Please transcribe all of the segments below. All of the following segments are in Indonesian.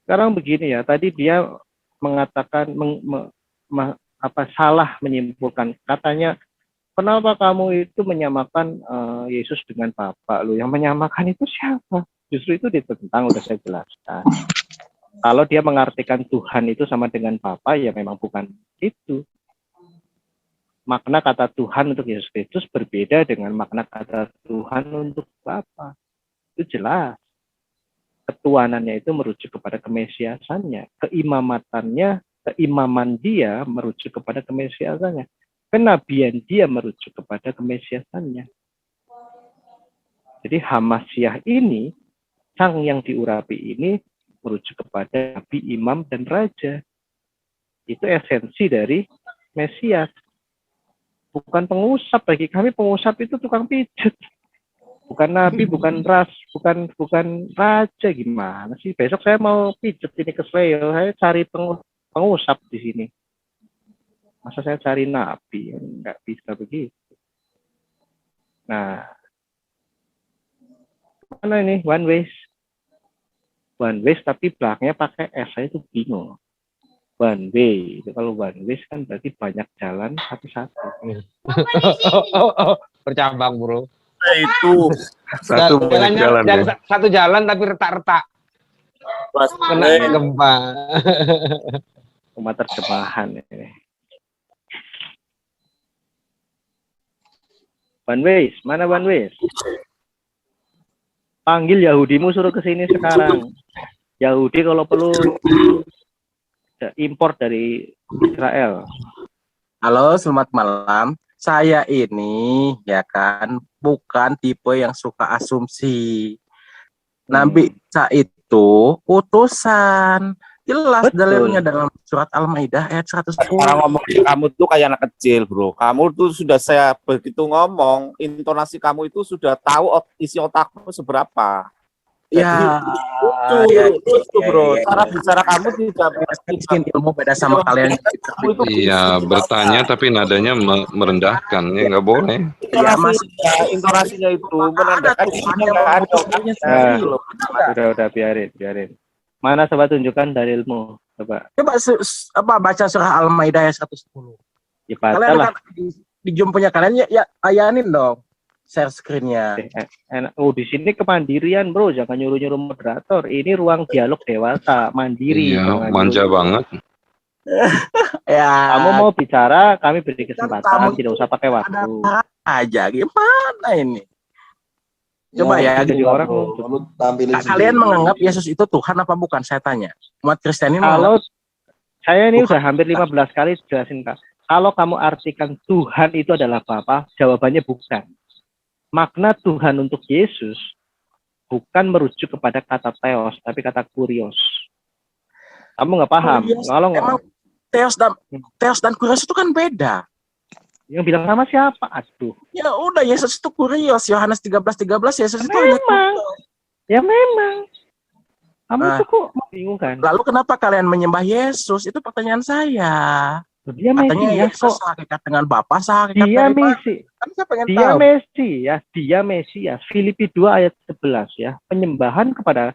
Sekarang begini ya, tadi dia mengatakan salah menyimpulkan. Katanya, kenapa kamu itu menyamakan Yesus dengan Bapa? Lu yang menyamakan itu siapa? Justru itu ditentang, udah saya jelaskan. Kalau dia mengartikan Tuhan itu sama dengan Bapa, ya memang bukan itu. Makna kata Tuhan untuk Yesus Kristus berbeda dengan makna kata Tuhan untuk Bapa. Itu jelas. Ketuhanannya itu merujuk kepada kemesiasannya. Keimaman dia merujuk kepada kemesiasannya. Kenabian dia merujuk kepada kemesiasannya. Jadi Hamasyah ini, sang yang diurapi ini, merujuk kepada Nabi, Imam, dan Raja. Itu esensi dari Mesias. Bukan pengusap. Bagi kami pengusap itu tukang pijet. Bukan nabi, bukan bukan raja. Gimana sih? Besok saya mau pijet ini ke Sleo, saya cari pengusap di sini. Masa saya cari nabi? Nggak bisa begitu. Nah, mana ini one ways tapi belakangnya pakai S, saya itu bingung. One way itu kalau one ways kan berarti banyak jalan satu-satu. Bercabang, bro. Itu satu jalan ya. Satu jalan tapi retak-retak. Kena gempa. Umat terjemahan ini. One ways, mana one ways? Panggil Yahudimu suruh ke sini sekarang. Yahudi kalau perlu impor dari Israel. Halo, selamat malam. Saya ini ya kan bukan tipe yang suka asumsi. Nabi Isa itu utusan. Jelas dalilnya dalam surat Al-Maidah ayat 110. Orang ngomong kamu tuh kayak anak kecil, bro. Kamu tuh sudah saya begitu ngomong, intonasi kamu itu sudah tahu isi otakmu seberapa. Ya, bro. Cara bicara kamu tidak bikin ilmu beda sama kalian. Iya, bertanya tapi nadanya merendahkan, ya nggak boleh. Iya, intonasinya itu merendahkan. Udah biarin. Mana coba tunjukkan dalilmu, coba. Baca surah Al-Maidah ayat 110. Ya, kalian kan di Zoom punya kalian ya ayanin dong. Share screen-nya. Di sini kemandirian, bro. Jangan nyuruh-nyuruh moderator. Ini ruang dialog dewasa, mandiri. Iya, manja banget. Ya. Kamu mau bicara, kami beri kesempatan. Tidak usah pakai waktu. Aja, gimana ini? Coba ya, jadi orang. Kalian menganggap Yesus itu Tuhan apa bukan? Saya tanya. Umat Kristen ini kalau saya ini udah hampir 15 kali jelasin, Kak. Kalau kamu artikan Tuhan itu adalah Bapa, jawabannya bukan. Makna Tuhan untuk Yesus bukan merujuk kepada kata theos, tapi kata kurios. Kamu nggak paham? Kalau emang theos dan kurios itu kan beda. Yang bilang sama siapa? Aduh. Ya udah, Yesus itu kurios. Yohanes 13:13 Yesus itu memang. Ya memang. Kamu itu kok bingung kan? Lalu kenapa kalian menyembah Yesus? Itu pertanyaan saya. Dia Mesias kok. Sehakikat dengan Bapa, sehakikat dia Mesias. Kan saya pengen dia tahu. Dia Mesias. Filipi 2 ayat 11 ya. Penyembahan kepada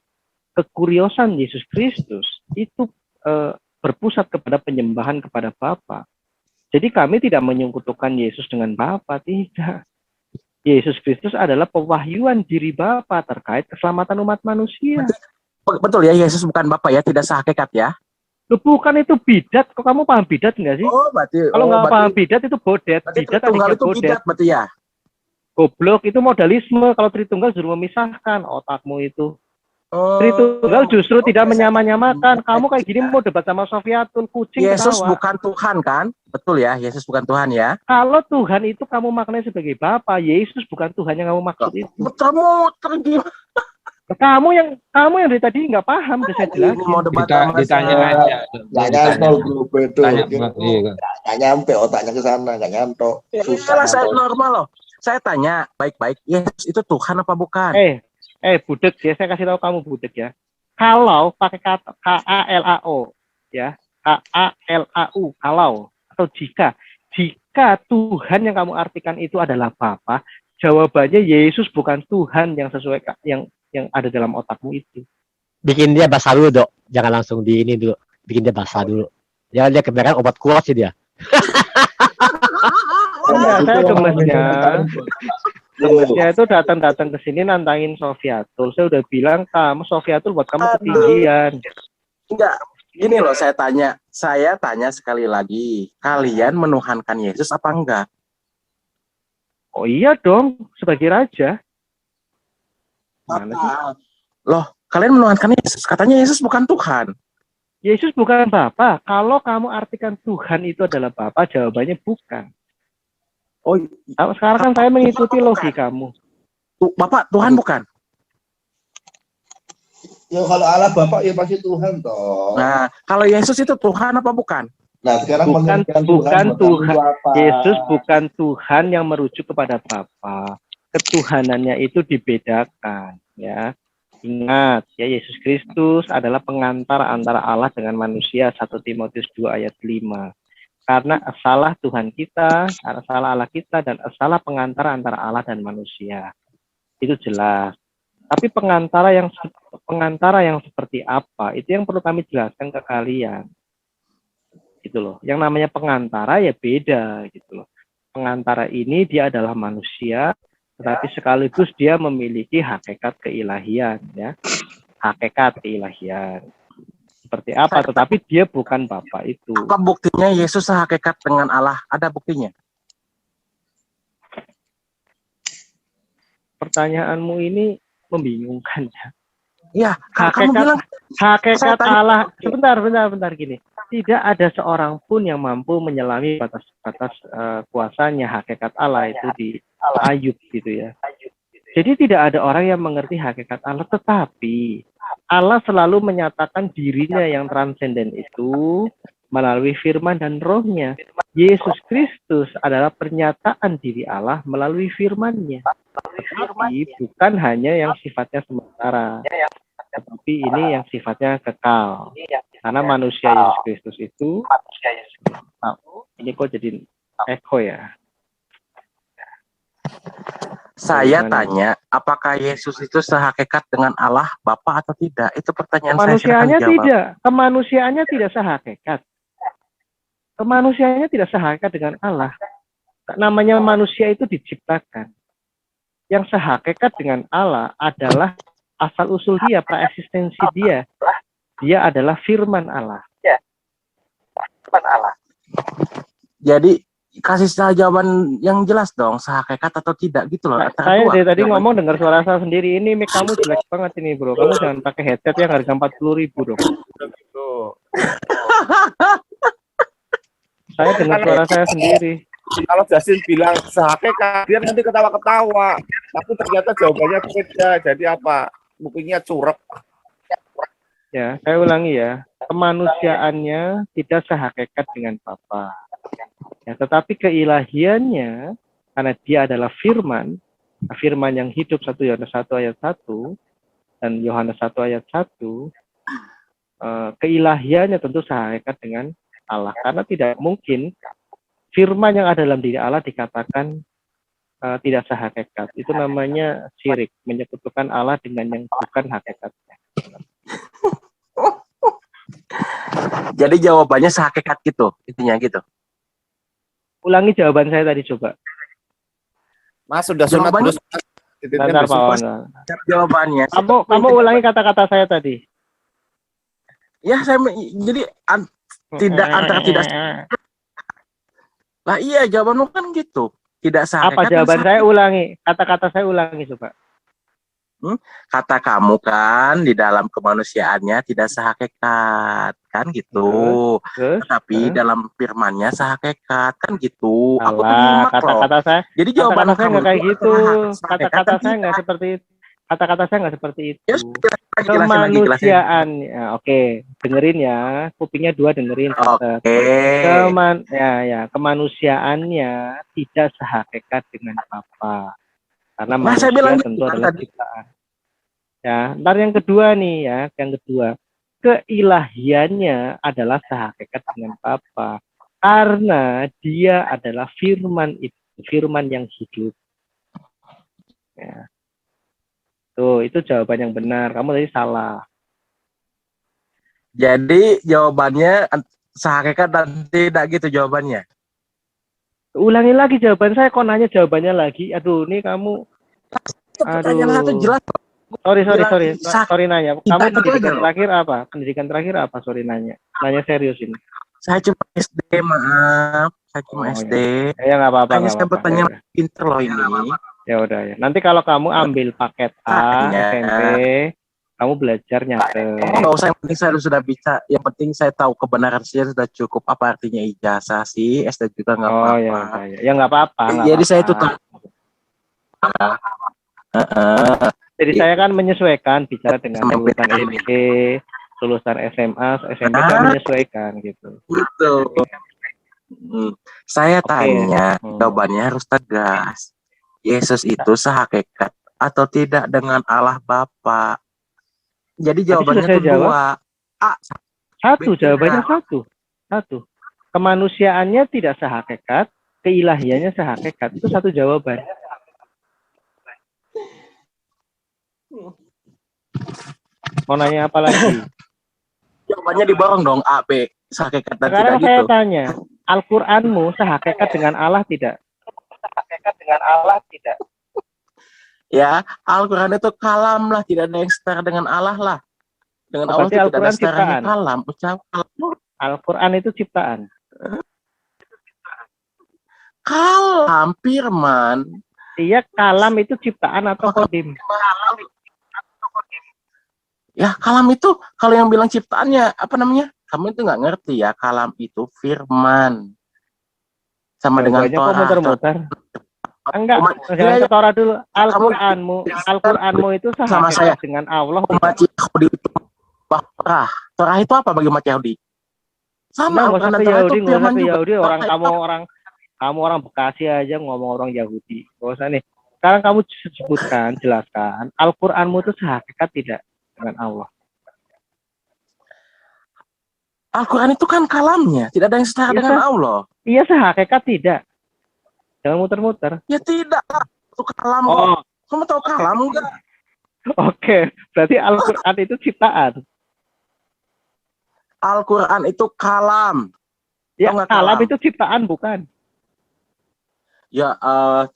kekuriosan Yesus Kristus itu berpusat kepada penyembahan kepada Bapa. Jadi kami tidak menyekutukan Yesus dengan Bapa, tidak. Yesus Kristus adalah pewahyuan diri Bapa terkait keselamatan umat manusia. Betul ya, Yesus bukan Bapa ya, tidak sehakikat ya. Bukan itu bidat, kok kamu paham bidat nggak sih? Oh, berarti kalau nggak paham bidat itu bodet. Bidat Tritunggal itu bodet. Bidat berarti ya. Goblok itu modalisme. Kalau Tritunggal justru memisahkan otakmu itu. Tritunggal justru tidak menyamakan. Kamu kayak gini mau debat sama Sofiatul, kucing. Yesus bukan Tuhan kan? Betul ya, Yesus bukan Tuhan ya. Kalau Tuhan itu kamu maknanya sebagai Bapa, Yesus bukan Tuhan yang kamu maksud itu. Muter-muter gimana? Kamu yang dari tadi nggak paham, udah saya jelasin. Mau debat ditanya aja. Nggak nyantol grup itu. Nggak nyampe otaknya ke sana, nggak nyantol. Susah. Saya normal loh. Saya tanya baik-baik, Yesus itu Tuhan apa bukan? Budek ya, saya kasih tahu kamu budek ya. Kalau pakai kata KALAO ya, KALAU, kalau atau jika Tuhan yang kamu artikan itu adalah Bapa, jawabannya Yesus bukan Tuhan yang sesuai yang ada dalam otakmu itu. Bikin dia basalu, Dok. jangan langsung di ini dulu, bikin dia basah dulu. Ya dia keberan obat kuat sih dia. Enggak, saya gemesnya itu datang ke sini nantangin Sofiatul. Saya udah bilang kamu Sofiatul buat kamu ketinggian. Enggak, gini loh saya tanya sekali lagi, kalian menuhankan Yesus apa enggak? Oh iya dong, sebagai raja. Mana sih? Loh, kalian menuhankan Yesus, katanya Yesus bukan Tuhan. Yesus bukan Bapa. Kalau kamu artikan Tuhan itu adalah Bapa, jawabannya bukan. Oh, sekarang kan saya mengikuti logikamu. Bapak Tuhan bukan? Ya kalau Allah Bapak ya pasti Tuhan toh. Nah, kalau Yesus itu Tuhan apa bukan? Nah, sekarang bukan Tuhan. Apa? Yesus bukan Tuhan yang merujuk kepada Bapa. Ketuhanannya itu dibedakan, ya. Ingat, ya, Yesus Kristus adalah pengantar antara Allah dengan manusia, 1 Timotius 2 ayat 5. Karena salah Tuhan kita, salah Allah kita, dan salah pengantara antara Allah dan manusia. Itu jelas. Tapi pengantara yang seperti apa, itu yang perlu kami jelaskan ke kalian. Gitu loh. Yang namanya pengantara ya beda gitu loh. Pengantara ini dia adalah manusia, tetapi sekaligus dia memiliki hakikat keilahian, ya. Hakikat keilahian. Seperti apa? Tetapi dia bukan Bapa itu. Apa buktinya Yesus sehakikat dengan Allah? Ada buktinya? Pertanyaanmu ini membingungkan, ya. Ya, kamu bilang hakikat Allah. Sebentar gini. Tidak ada seorang pun yang mampu menyelami batas kuasanya hakikat Allah itu di Ayub gitu ya. Jadi tidak ada orang yang mengerti hakikat Allah, tetapi Allah selalu menyatakan dirinya yang transenden itu melalui firman dan rohnya. Yesus Kristus adalah pernyataan diri Allah melalui firman-Nya. Tetapi bukan hanya yang sifatnya sementara, tetapi ini yang sifatnya kekal. Karena manusia Yesus Kristus itu, ini kok jadi echo ya? Saya tanya, apakah Yesus itu sehakikat dengan Allah Bapa atau tidak? Itu pertanyaan kemanusiaannya saya. Tidak. Kemanusiaannya tidak sehakikat. Kemanusiaannya tidak sehakikat dengan Allah. Namanya manusia itu diciptakan. Yang sehakikat dengan Allah adalah asal-usul dia, praeksistensi dia. Dia adalah firman Allah. Jadi kasih saya jawaban yang jelas dong, sehakikat atau tidak gitu loh. Saya dari tadi ngomong dengar suara saya sendiri. Ini mic kamu jelek banget ini bro. Kamu jangan pakai headset yang harga 40.000 dong. Saya dengar suara saya sendiri. Kalau Justin bilang sehakikat, dia nanti ketawa-ketawa. Tapi ternyata jawabannya beda. Jadi apa? Bukunya curek. Ya, saya ulangi ya. Kemanusiaannya tidak sehakikat dengan Bapa. Ya, tetapi keilahiannya, karena dia adalah firman yang hidup, 1 Yohanes 1 ayat 1 dan Yohanes 1 ayat 1, keilahiannya tentu sehakikat dengan Allah. Karena tidak mungkin firman yang ada dalam diri Allah dikatakan tidak sehakikat. Itu namanya syirik, menyekutukan Allah dengan yang bukan hakikatnya. Jadi jawabannya sehakikat gitu, intinya gitu. Ulangi jawaban saya tadi coba. Mas sudah sunat terus. Bentar, Pak Wan. Jawabannya. Kamu ulangi kata-kata saya tadi. Ya, jadi tidak antara tidak. Lah iya, jawabanmu kan gitu. Tidak sehakikat. Apa jawaban saya? Ulangi. Kata-kata saya ulangi coba. Kata kamu kan di dalam kemanusiaannya tidak sehakikat kan gitu. Tapi dalam firman-Nya sehakikat kan gitu. Aku menyimak kata-kata saya. Jadi jawaban saya nggak kayak gitu. Kata-kata saya nggak tidak. seperti itu. Kata-kata saya nggak seperti itu. Ya, Kemanusiaan. Ya, oke. Dengerin ya. Kupingnya 2 dengerin. Oke. Kemanusiaannya tidak sehakikat dengan Bapa. Karena manusia tentu adalah ciptaan. Ya, ntar yang kedua nih ya, yang kedua. Keilahiannya adalah sehakikat dengan Bapa. Karena dia adalah firman itu, firman yang hidup. Ya. Tuh, itu jawaban yang benar. Kamu tadi salah. Jadi jawabannya sehakikat dan tidak gitu jawabannya. Ulangi lagi jawaban saya, kok nanya jawabannya lagi. Aduh, ini kamu. Pertanyaan satu jelas. Sorry nanya. Kamu Tidak pendidikan aja, terakhir apa? Pendidikan terakhir apa? Sorry nanya. Nanya serius ini. Saya cuma SD, maaf. Saya cuma Oh, SD. ya nggak apa-apa. Hanya saya bertanya pinter loh ini. Ya udah ya. Nanti kalau kamu ambil paket A, Tanya. SMP, kamu belajar nyata. Nggak usah, yang penting saya sudah bisa. Yang penting saya tahu kebenaran saya sudah cukup. Apa artinya ijazah sih? SD juga nggak apa-apa. Oh ya, ya nggak apa-apa. Jadi saya itu tahu. Jadi saya kan menyesuaikan bicara dengan lulusan SD, lulusan SMA, SMP kan menyesuaikan gitu. Gitu. Saya tanya, jawabannya harus tegas. Yesus itu sehakikat atau tidak dengan Allah Bapa? Jadi jawabannya itu dua. Satu, jawabannya satu. Kemanusiaannya tidak sehakikat, keilahiannya sehakikat. Itu satu jawaban. Mau nanya apa lagi? Jawabannya diborong dong, A, B. Sehakikat dan Sekarang tidak saya gitu. tanya, Al-Qur'anmu sehakikat dengan Allah tidak? Sehakikat dengan Allah tidak? Ya, Al-Quran itu kalam lah, tidak ada yang setara dengan Allah lah. Dengan Allah itu tidak ada setaranya kalam. Al-Quran itu ciptaan. Kalam, firman. Iya, kalam itu ciptaan atau kodim? Ya, kalam itu kalau yang bilang ciptaannya apa namanya? Kamu itu nggak ngerti ya, kalam itu firman. Sama dengan Torah. Enggak, jangan ke Torah dulu. Al-Qur'anmu itu sehakikat dengan Allah. Umat Yahudi itu Torah itu apa bagi umat Yahudi? Sama Al-Quran itu firman juga. Kamu orang Bekasi aja ngomong orang Yahudi. Gak usah nih. Sekarang kamu sebutkan, jelaskan. Al-Qur'anmu itu sehakikat tidak dengan Allah? Al-Quran itu kan kalamnya, tidak ada yang setara dengan Allah. Iya, sehakikat tidak. Jangan muter-muter. Ya tidak, itu kalam kok. Kamu tahu kalam enggak? Oke, berarti Al-Quran itu ciptaan. Al-Quran itu kalam. Ya, kalam itu ciptaan, bukan? Ya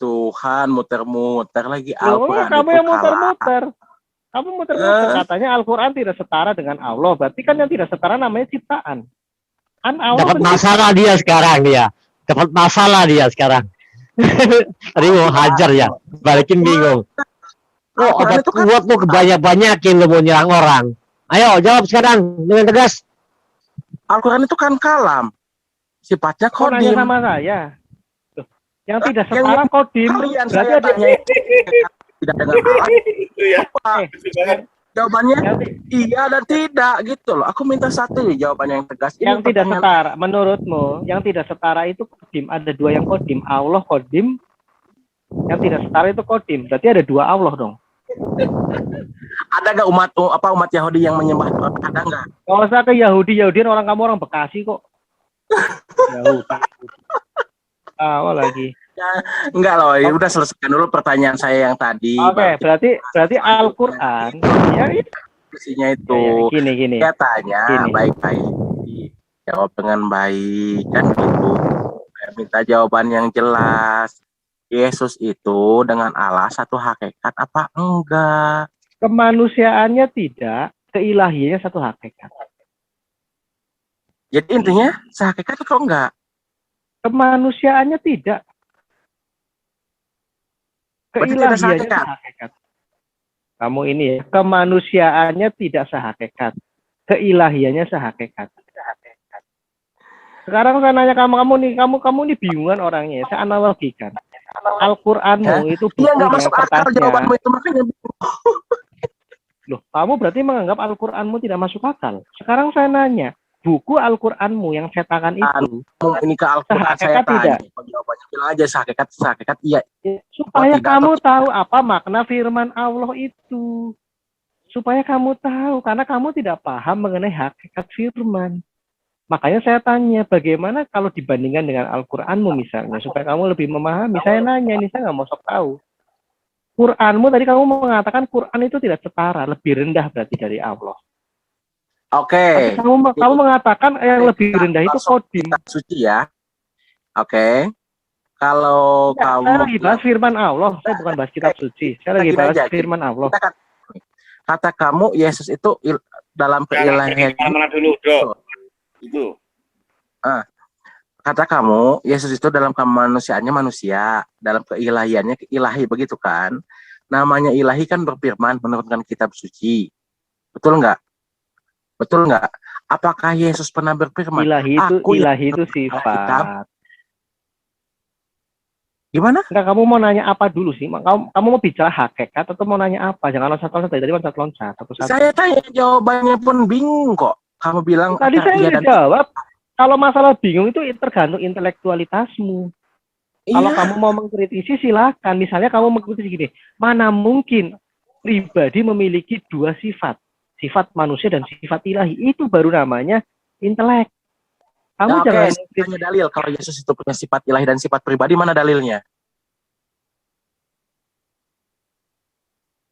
Tuhan, muter-muter lagi Al-Quran kamu yang muter-muter. Kamu muter-muter, katanya Al-Quran tidak setara dengan Allah. Berarti kan yang tidak setara namanya ciptaan. Kan Allah dapat masalah dia sekarang dia. Dapat masalah dia sekarang. Tadi mau hajar ya, balikin bingung. Oh, obat kuat lu kebanyak-banyakin lu mau nyerang orang. Ayo jawab sekarang dengan tegas. Al-Quran itu kan kalam. Sifatnya kodim. Sama saya. Yang tidak setara kodim. Berarti ada tidak dengan Allah. Jawabannya iya dan tidak gitu loh. Aku minta satu jawabannya yang tegas. Yang tidak setara, menurutmu, yang tidak setara itu kodim. Ada dua yang kodim. Allah kodim. Yang tidak setara itu kodim. Berarti ada dua Allah dong. Ada nggak umat Yahudi yang menyembah Tuhan? Ada nggak? Kalau usah ke Yahudian orang kamu orang Bekasi kok. Yahudi. Lagi. Ya, enggak loh, ya udah selesaikan dulu pertanyaan saya yang tadi. Oke, berarti Al-Qur'an ya isinya itu. Gini. Saya tanya baik-baik. Jawab dengan baik kan gitu. Saya minta jawaban yang jelas. Yesus itu dengan Allah satu hakikat apa enggak? Kemanusiaannya tidak, keilahiannya satu hakikat. Jadi intinya sehakikat atau enggak? Kemanusiaannya tidak. Keilahiannya sehakikat. Kamu ini ya, kemanusiaannya tidak sehakikat. Keilahiannya sehakikat. Sekarang saya nanya kamu nih bingungan orangnya. Saya analogikan. Al-Qur'anmu itu buku dengan kertasnya. Loh, kamu berarti menganggap Al-Qur'anmu tidak masuk akal. Sekarang saya nanya, buku Al-Qur'anmu yang cetakan itu ini ke Al-Qur'an saya tanya. Jawabannya bilang aja sehakikat iya. Supaya kamu tahu apa makna firman Allah itu. Supaya kamu tahu, karena kamu tidak paham mengenai hakikat firman. Makanya saya tanya, bagaimana kalau dibandingkan dengan Al-Qur'anmu misalnya, supaya kamu lebih memahami. Saya nanya, ini saya nggak mau sok tahu. Qur'anmu tadi kamu mengatakan Qur'an itu tidak setara, lebih rendah berarti dari Allah. Oke. Tapi kamu mengatakan yang lebih rendah itu kodim. Kitab suci ya. Oke. Kalau Ya, kamu saya lagi bahas firman Allah, saya bukan bahas kitab suci. Saya lagi bahas firman Allah. Kata kamu Yesus itu dalam keilahian dulu, Bro. Itu. Kata kamu Yesus itu dalam kemanusiaannya manusia, dalam keilahiannya ilahi, begitu kan? Namanya ilahi kan berfirman menurunkan kitab suci. Betul nggak? Betul nggak? Apakah Yesus pernah berfirman? Ilahi itu sifat. Gimana? Enggak, kamu mau nanya apa dulu sih? Kamu mau bicara hakikat atau mau nanya apa? Jangan loncat-loncat tadi loncat-loncat satu-satu. Saya tanya jawabannya pun bingung kok. Kamu bilang tadi saya udah jawab. Kalau masalah bingung itu tergantung intelektualitasmu. Iya. Kalau kamu mau mengkritisi silakan. Misalnya kamu mengkritisi gini, mana mungkin pribadi memiliki dua sifat, sifat manusia dan sifat ilahi. Itu baru namanya intelek. Kamu jangan tanya dalil kalau Yesus itu punya sifat ilahi dan sifat pribadi, mana dalilnya?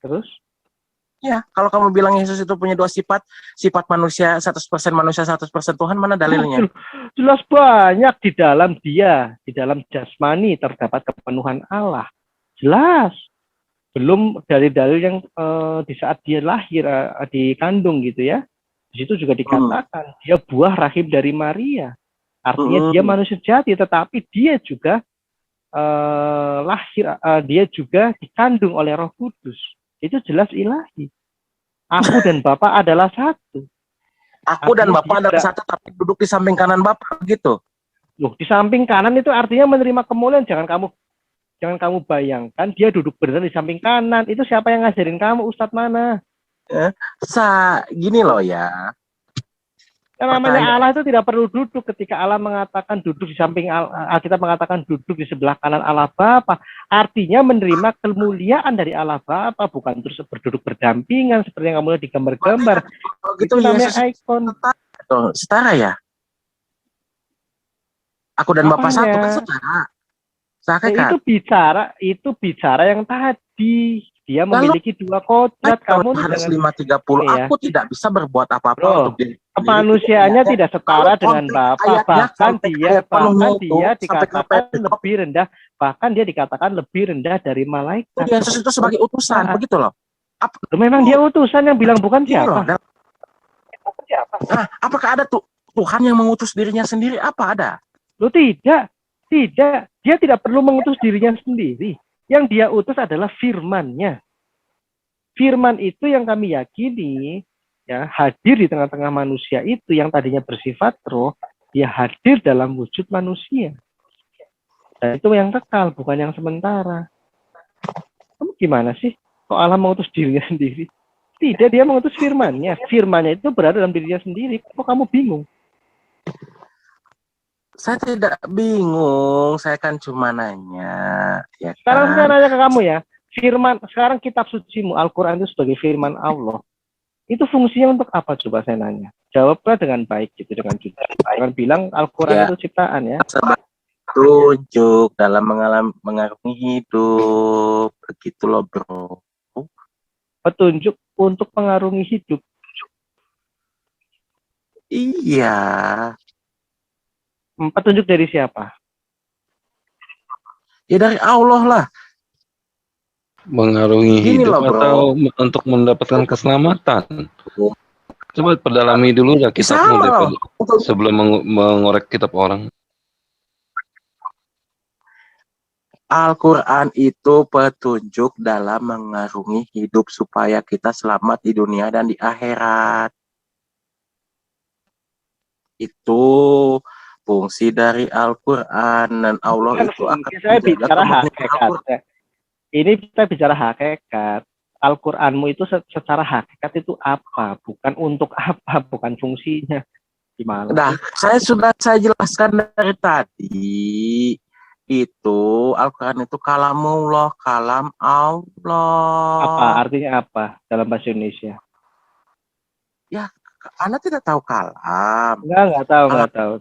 Terus? Ya, kalau kamu bilang Yesus itu punya dua sifat, sifat manusia 100% manusia 100% Tuhan, mana dalilnya? Jelas banyak di dalam dia, di dalam jasmani terdapat kepenuhan Allah. Jelas. Belum dalil-dalil yang di saat dia lahir, dikandung gitu ya. Di situ juga dikatakan dia buah rahim dari Maria. Artinya dia manusia sejati, tetapi dia juga lahir, dia juga dikandung oleh Roh Kudus. Itu jelas ilahi. Aku dan Bapa adalah satu. Aku dan Bapa adalah satu, tapi duduk di samping kanan Bapa gitu. Loh, di samping kanan itu artinya menerima kemuliaan. Jangan kamu bayangkan dia duduk benar di samping kanan. Itu siapa yang ngajarin kamu? Ustadz mana? Gini loh ya. Yang namanya Allah itu tidak perlu duduk. Ketika Allah mengatakan duduk di samping Allah, kita mengatakan duduk di sebelah kanan Allah Bapa, artinya menerima kemuliaan dari Allah Bapa, bukan terus berduduk berdampingan seperti yang kamu lihat di gambar-gambar. Itu namanya ikon. Setara ya? Aku dan Bapak satu kan setara. Itu bicara yang tadi. Dia memiliki dua kodrat. Kamu harus 530. Ya. Aku tidak bisa berbuat apa-apa untuk diri. Kemanusiaannya tidak setara dengan Bapa. Bahkan dia dikatakan lebih rendah. Bahkan dia dikatakan lebih rendah dari malaikat. Yesus itu sebagai utusan, begitu loh. Memang dia utusan, yang bilang bukan siapa? Nah, apakah ada Tuhan yang mengutus dirinya sendiri? Apa ada? Loh, tidak. Dia tidak perlu mengutus dirinya sendiri. Yang dia utus adalah firman-Nya. Firman itu yang kami yakini ya hadir di tengah-tengah manusia itu, yang tadinya bersifat roh, dia hadir dalam wujud manusia. Dan itu yang kekal, bukan yang sementara. Kamu gimana sih? Kok Allah mengutus dirinya sendiri? Tidak, dia mengutus firman-Nya. Firman-Nya itu berada dalam dirinya sendiri. Kok kamu bingung? Saya tidak bingung, saya kan cuma nanya. Ya kan? Sekarang saya nanya ke kamu ya, firman, sekarang kitab sucimu, Al-Quran itu sebagai firman Allah, itu fungsinya untuk apa, coba saya nanya? Jawablah dengan baik gitu, dengan jujur. Jangan bilang Al-Quran itu ciptaan ya. Tunjuk dalam mengarungi hidup, begitu loh bro. Petunjuk untuk mengarungi hidup. Iya. Petunjuk dari siapa? Ya dari Allah lah. Mengarungi hidup atau untuk mendapatkan keselamatan. Coba perdalami dulu lah kitabmu sebelum mengorek kitab orang. Al-Quran itu petunjuk dalam mengarungi hidup supaya kita selamat di dunia dan di akhirat. Itu fungsi dari Al-Quran, dan Allah itu akan saya bicara hakikat. Ini kita bicara hakikat. Al-Quranmu itu secara hakikat itu apa? Bukan untuk apa, bukan fungsinya. Gimana? Nah, saya jelaskan dari tadi. Itu Al-Quran itu kalamullah, kalam Allah. Apa artinya apa dalam bahasa Indonesia? Ya, Anda tidak tahu kalam. Enggak tahu.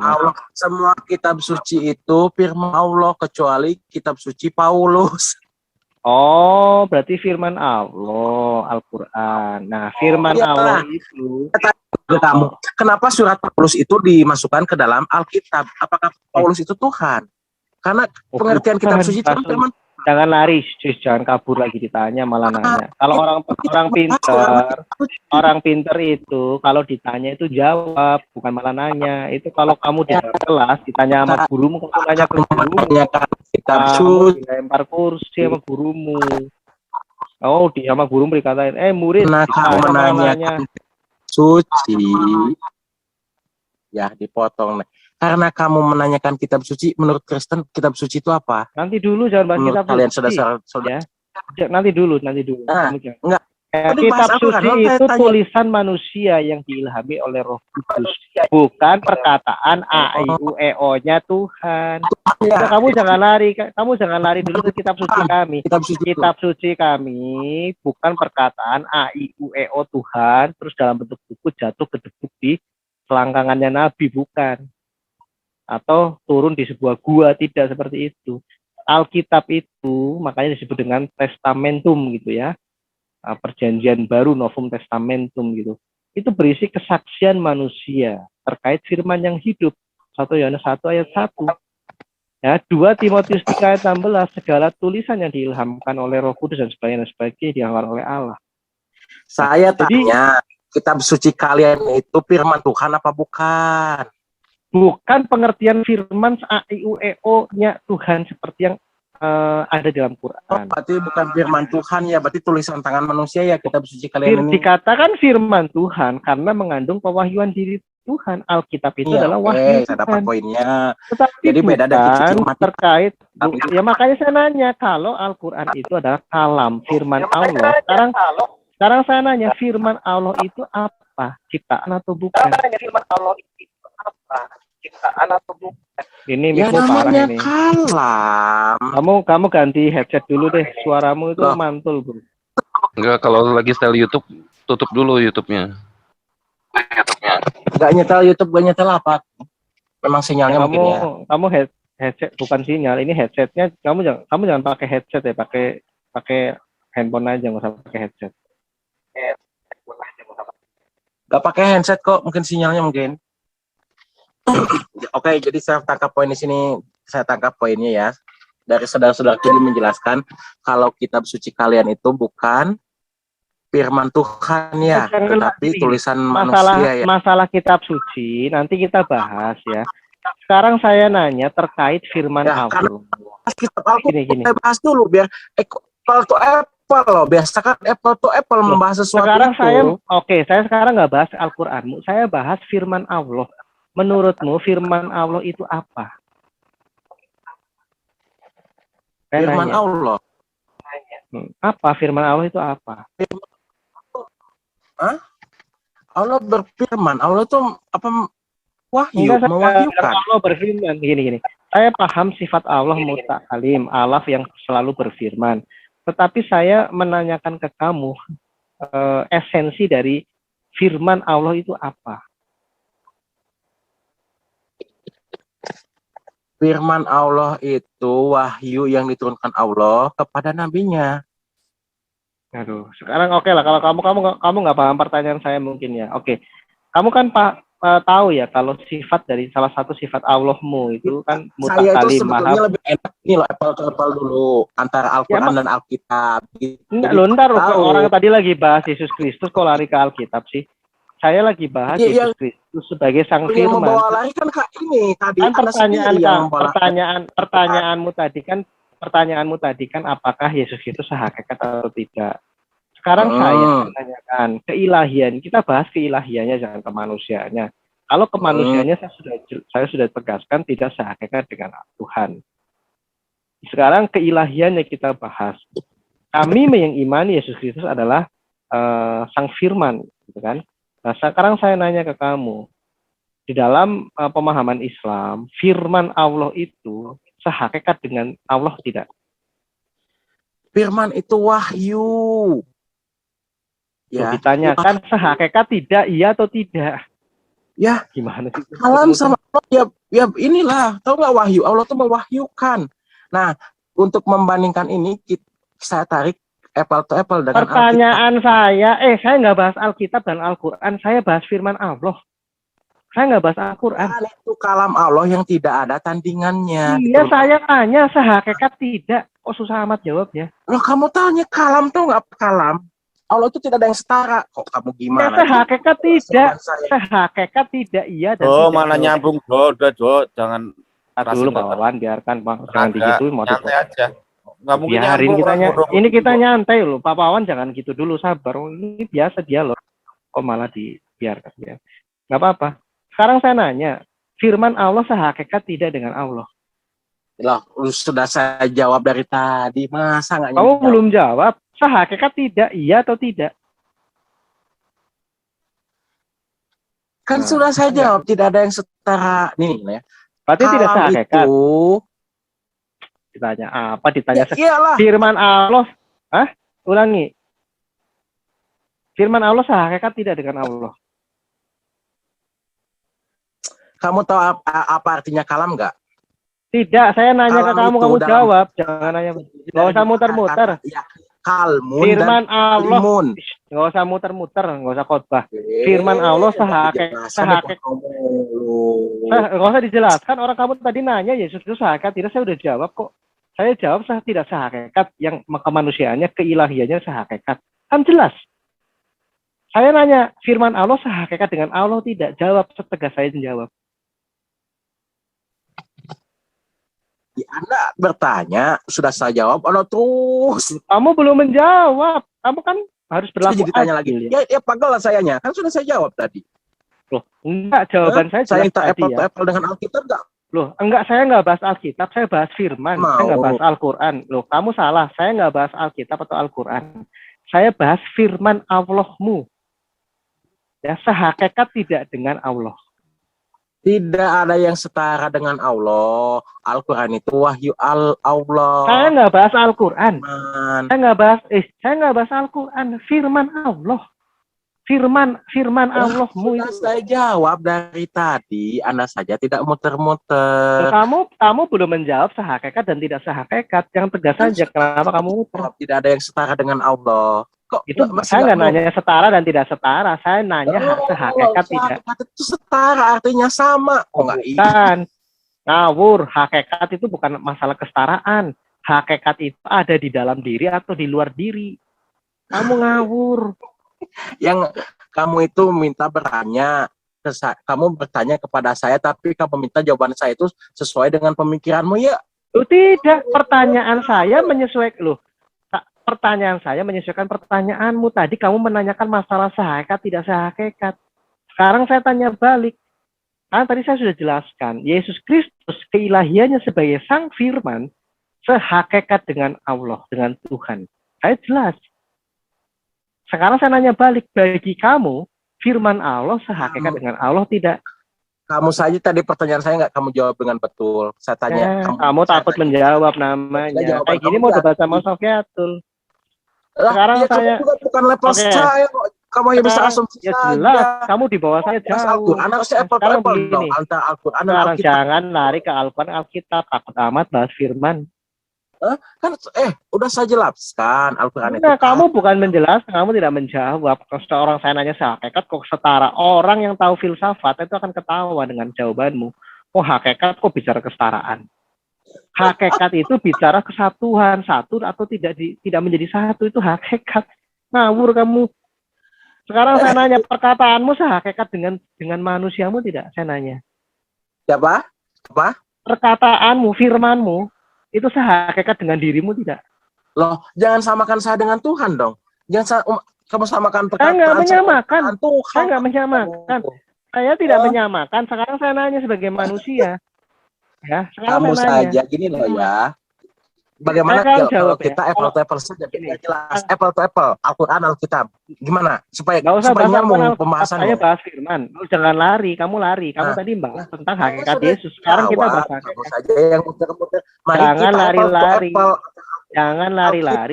Allah, semua kitab suci itu firman Allah kecuali kitab suci Paulus. Oh, berarti firman Allah, Al-Quran. Nah, firman Allah itu ke kamu, kenapa surat Paulus itu dimasukkan ke dalam Alkitab? Apakah Paulus itu Tuhan? Karena pengertian kitab suci itu kan firman. Jangan lari, jangan kabur lagi ditanya malah nanya. Kalau orang pinter itu kalau ditanya itu jawab, bukan malah nanya. Itu kalau kamu di dalam kelas ditanya sama gurumu, kamu nanya ke gurumu, kitab suci, dilempar kursi sama gurumu. Oh, sama guru berkatain, murid, kamu menanyakan suci, ya dipotong. Karena kamu menanyakan kitab suci, menurut Kristen kitab suci itu apa? Nanti dulu jangan bahas kitab kalian suci. Ya. Nanti dulu. Nah, enggak. Kitab suci itu tulisan manusia yang diilhami oleh Roh Kudus, bukan perkataan A I U E O-nya Tuhan. Ya. Kamu jangan lari dulu ke kitab suci kami. Kitab suci kami bukan perkataan A I U E O Tuhan terus dalam bentuk buku jatuh ke debu di selangkangannya Nabi, bukan. Atau turun di sebuah gua, tidak seperti itu. Alkitab itu makanya disebut dengan testamentum gitu ya, perjanjian baru, Novum Testamentum gitu. Itu berisi kesaksian manusia terkait firman yang hidup. 1 Yohanes 1 ayat 1. Ya, 2 Timotius 3 ayat 16, segala tulisan yang diilhamkan oleh Roh Kudus dan sebagainya diangkat oleh Allah. Saya tanya, kitab suci kalian itu firman Tuhan apa bukan? Bukan pengertian firman A I U E O-nya Tuhan seperti yang ada dalam Quran. Oh, berarti bukan firman Tuhan ya, berarti tulisan tangan manusia ya kitab suci kalian ini. Dikatakan firman Tuhan karena mengandung pewahyuan diri Tuhan. Alkitab itu adalah wahyu Tuhan. Saya dapat poinnya. Tetapi jadi beda dari terkait. Ya makanya saya nanya, kalau Al-Quran itu adalah kalam, firman Allah. Sekarang saya nanya, firman Allah itu apa? Ciptaan atau bukan? Firman Allah itu apa? Ciptaan atau bukan? Ini namanya ini. Kalam. Kamu ganti headset dulu deh, suaramu itu mantul, bro. Enggak, kalau lagi style YouTube, tutup dulu YouTube-nya. Enggak nyetel YouTube, enggak nyetel apa? Memang sinyalnya mungkin ya. Kamu headset, bukan sinyal, ini headsetnya. Kamu jangan pakai headset ya, pakai handphone aja, nggak usah pakai headset. Nggak pakai handset kok, mungkin sinyalnya mungkin. Oke, jadi saya tangkap poin di sini. Saya tangkap poinnya ya. Dari saudara-saudara ini menjelaskan kalau kitab suci kalian itu bukan firman Tuhan ya, tetapi tulisan manusia ya. Masalah kitab suci nanti kita bahas ya. Sekarang saya nanya terkait firman Allah. Kitab Alkitab kita bahas dulu biar apple to apple loh. Biasa kan apple to apple membahas sesuatu. Sekarang saya sekarang nggak bahas Al-Qur'anmu, saya bahas firman Allah. Menurutmu firman Allah itu apa? Firman Allah. Apa firman Allah itu apa? Allah berfirman. Allah itu apa? Wahyu, mewahyukan. Allah berfirman gini. Saya paham sifat Allah mutakalim, Allah yang selalu berfirman. Tetapi saya menanyakan ke kamu, esensi dari firman Allah itu apa? Firman Allah itu wahyu yang diturunkan Allah kepada nabinya. Aduh, sekarang oke lah, kalau kamu nggak paham pertanyaan saya mungkin ya. Oke, kamu kan tahu ya kalau sifat dari salah satu sifat Allahmu itu kan mutakalim. Saya itu sebetulnya lebih enak ini loh, apple to apple dulu antara Al-Quran dan Alkitab. Enggak, ntar orang tadi lagi bahas Yesus Kristus kok lari ke Alkitab sih. Saya lagi bahas Yesus Kristus sebagai sang firman. Membawa lari kan ini tadi kan pertanyaanmu tadi kan apakah Yesus Kristus sehakikat atau tidak? Sekarang saya menanyakan keilahian. Kita bahas keilahiannya, jangan kemanusiaannya. Kalau kemanusiaannya saya sudah tegaskan tidak sehakikat dengan Tuhan. Sekarang keilahiannya kita bahas. Kami mengimani Yesus Kristus adalah sang firman, gitu kan? Nah, sekarang saya nanya ke kamu, di dalam pemahaman Islam, firman Allah itu sehakikat dengan Allah tidak? Firman itu wahyu. Ya, ditanyakan sehakikat tidak, iya atau tidak? Ya, gimana sih? Kalam sama Allah ya inilah, tahu nggak wahyu? Allah tuh mewahyukan. Nah, untuk membandingkan ini, saya tarik apple to apple dengan pertanyaan saya nggak bahas Alkitab dan Al-Quran, saya bahas firman Allah. Saya nggak bahas Al-Quran. Itu kalam Allah yang tidak ada tandingannya. Iya, saya tanya sehakikat tidak. Kok susah amat jawabnya? Loh, kamu tanya kalam tuh nggak kalam? Allah itu tidak ada yang setara. Kok kamu gimana? Ya, sehakikat tidak. Sehakikat tidak, iya dan Oh, tidak. mana nyambung, udah, jangan dulu Pak Wawan, biarkan Bang, jangan gitu, mau nyantai aja. Nggak mungkin biarin nyambung, ini kita nyantai loh, Pak Wawan, jangan gitu dulu, sabar. Ini biasa dia loh. Kok malah dibiarkan ya? Nggak apa-apa. Sekarang saya nanya, firman Allah sehakikat tidak dengan Allah? Loh, sudah saya jawab dari tadi, masa nggak Kamu belum jawab. Sehakikat tidak, iya atau tidak? Kan sudah saya jawab, tidak ada yang setara. Nih ya. Berarti tidak sehakikat. Itu Ditanya apa? Ditanya iyalah. Firman Allah. Ulangi. Firman Allah sehakikat tidak dengan Allah. Kamu tahu apa artinya kalam nggak? Tidak, saya nanya kalam ke kamu jawab. Jangan nanya. Nggak usah muter-muter. Ya, kalmun firman dan Allah. limun. Nggak usah muter-muter, nggak usah khotbah. Firman Allah sehakikat. Nggak usah dijelaskan. Orang kamu tadi nanya Yesus itu sehakikat. Tidak, saya udah jawab kok. Saya jawab tidak sehakikat. Yang kemanusiaannya, keilahiannya sehakikat. Kan jelas. Saya nanya, firman Allah sehakikat dengan Allah tidak? Jawab setegas saya menjawab. Anda bertanya, sudah saya jawab, Anda terus. Kamu belum menjawab. Kamu kan harus berlaku. Jadi ditanya lagi. Ya pagel lah sayanya. Kan sudah saya jawab tadi. Loh, enggak, jawaban saya minta apple dengan Alkitab enggak? Loh, enggak, saya enggak bahas Alkitab, saya bahas firman. Saya enggak bahas Al-Quran. Loh, kamu salah. Saya enggak bahas Alkitab atau Al-Quran. Saya bahas firman Allahmu. Ya, sehakikat tidak dengan Allah. Tidak ada yang setara dengan Allah. Al-Quran itu wahyu Allah. Saya nggak bahas Al-Quran. Saya nggak bahas Al-Quran. Firman Allah. Firman Allahmu itu. Saya jawab dari tadi. Anda saja tidak muter-muter. Kamu belum menjawab sehakikat dan tidak sehakikat. Yang tegas saja. Kenapa kamu muter? Tidak ada yang setara dengan Allah. Kok itu saya nggak nanya setara dan tidak setara, saya nanya sehakikat tidak. Itu setara artinya sama. Bukan. Ngawur, hakikat itu bukan masalah kesetaraan. Hakikat itu ada di dalam diri atau di luar diri. Kamu ngawur. Yang kamu itu minta bertanya, kamu bertanya kepada saya, tapi kamu minta jawaban saya itu sesuai dengan pemikiranmu ya? Tidak, pertanyaan saya menyesuaikan loh. Pertanyaan saya menyesuaikan pertanyaanmu. Tadi kamu menanyakan masalah sehakikat tidak sehakikat. Sekarang saya tanya balik. Karena tadi saya sudah jelaskan. Yesus Kristus keilahiannya sebagai Sang Firman sehakikat dengan Allah, dengan Tuhan. Saya jelas. Sekarang saya nanya balik. Bagi kamu, Firman Allah sehakikat dengan Allah tidak? Kamu saja tadi pertanyaan saya nggak kamu jawab dengan betul. Saya tanya. Kamu takut menjawab namanya. Kayak gini mau debat sama Sofiatul. Sekarang ya, saya bukan level saya kok. Kamu yang bisa asumsi ya jelas. Kamu di bawah saya jauh. Sekarang begini. Sekarang jangan lari ke Al-Quran, Alkitab. Takut amat bahas firman. Kan udah saya jelaskan Al-Quran itu. Nah, kamu bukan menjelaskan, kamu tidak menjawab. Kalau seorang saya nanya hakikat kok setara. Orang yang tahu filsafat itu akan ketawa dengan jawabanmu. Oh, hakikat kok bicara kesetaraan. Hakikat itu bicara kesatuan, satu atau tidak menjadi satu, itu hakikat. Ngawur kamu. Sekarang saya nanya, perkataanmu sehakikat dengan manusiamu tidak? Saya nanya. Siapa? Apa? Perkataanmu, firmanmu itu sehakikat dengan dirimu tidak? Loh, jangan samakan saya dengan Tuhan dong. Kamu samakan perkataan saya nggak menyamakan. Tuhan. Saya nggak menyamakan. Saya tidak menyamakan. Sekarang saya nanya sebagai manusia. Ya, kamu saja gini loh ya. Bagaimana kalau kita apple to apple saja, kita jelas apple to apple, Al-Quran, Alkitab. Gimana supaya nyambung pembahasannya? Saya bahas firman. Jangan lari, kamu lari. Kamu tadi bahas tentang hakikat Yesus. Sekarang kita bahas hakikat. Kamu saja yang muter-muter. Jangan lari-lari. Jangan lari-lari.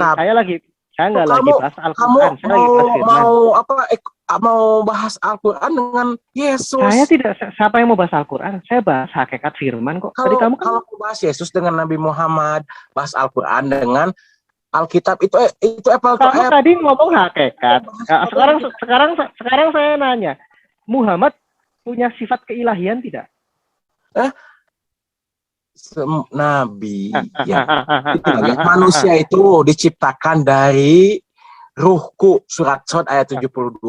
Saya nggak lagi bahas Al-Quran. Saya lagi bahas firman. Mau bahas Al-Quran dengan Yesus. Saya tidak. Siapa yang mau bahas Al-Quran? Saya bahas hakikat firman kok. Kalau bahas Yesus dengan Nabi Muhammad, bahas Al-Quran dengan Alkitab itu apple to Kamu apple. tadi ngomong hakikat. Nah, sekarang saya nanya, Muhammad punya sifat keilahian tidak? Nabi ya. Manusia itu diciptakan dari ruhku, surat Shad ayat 72.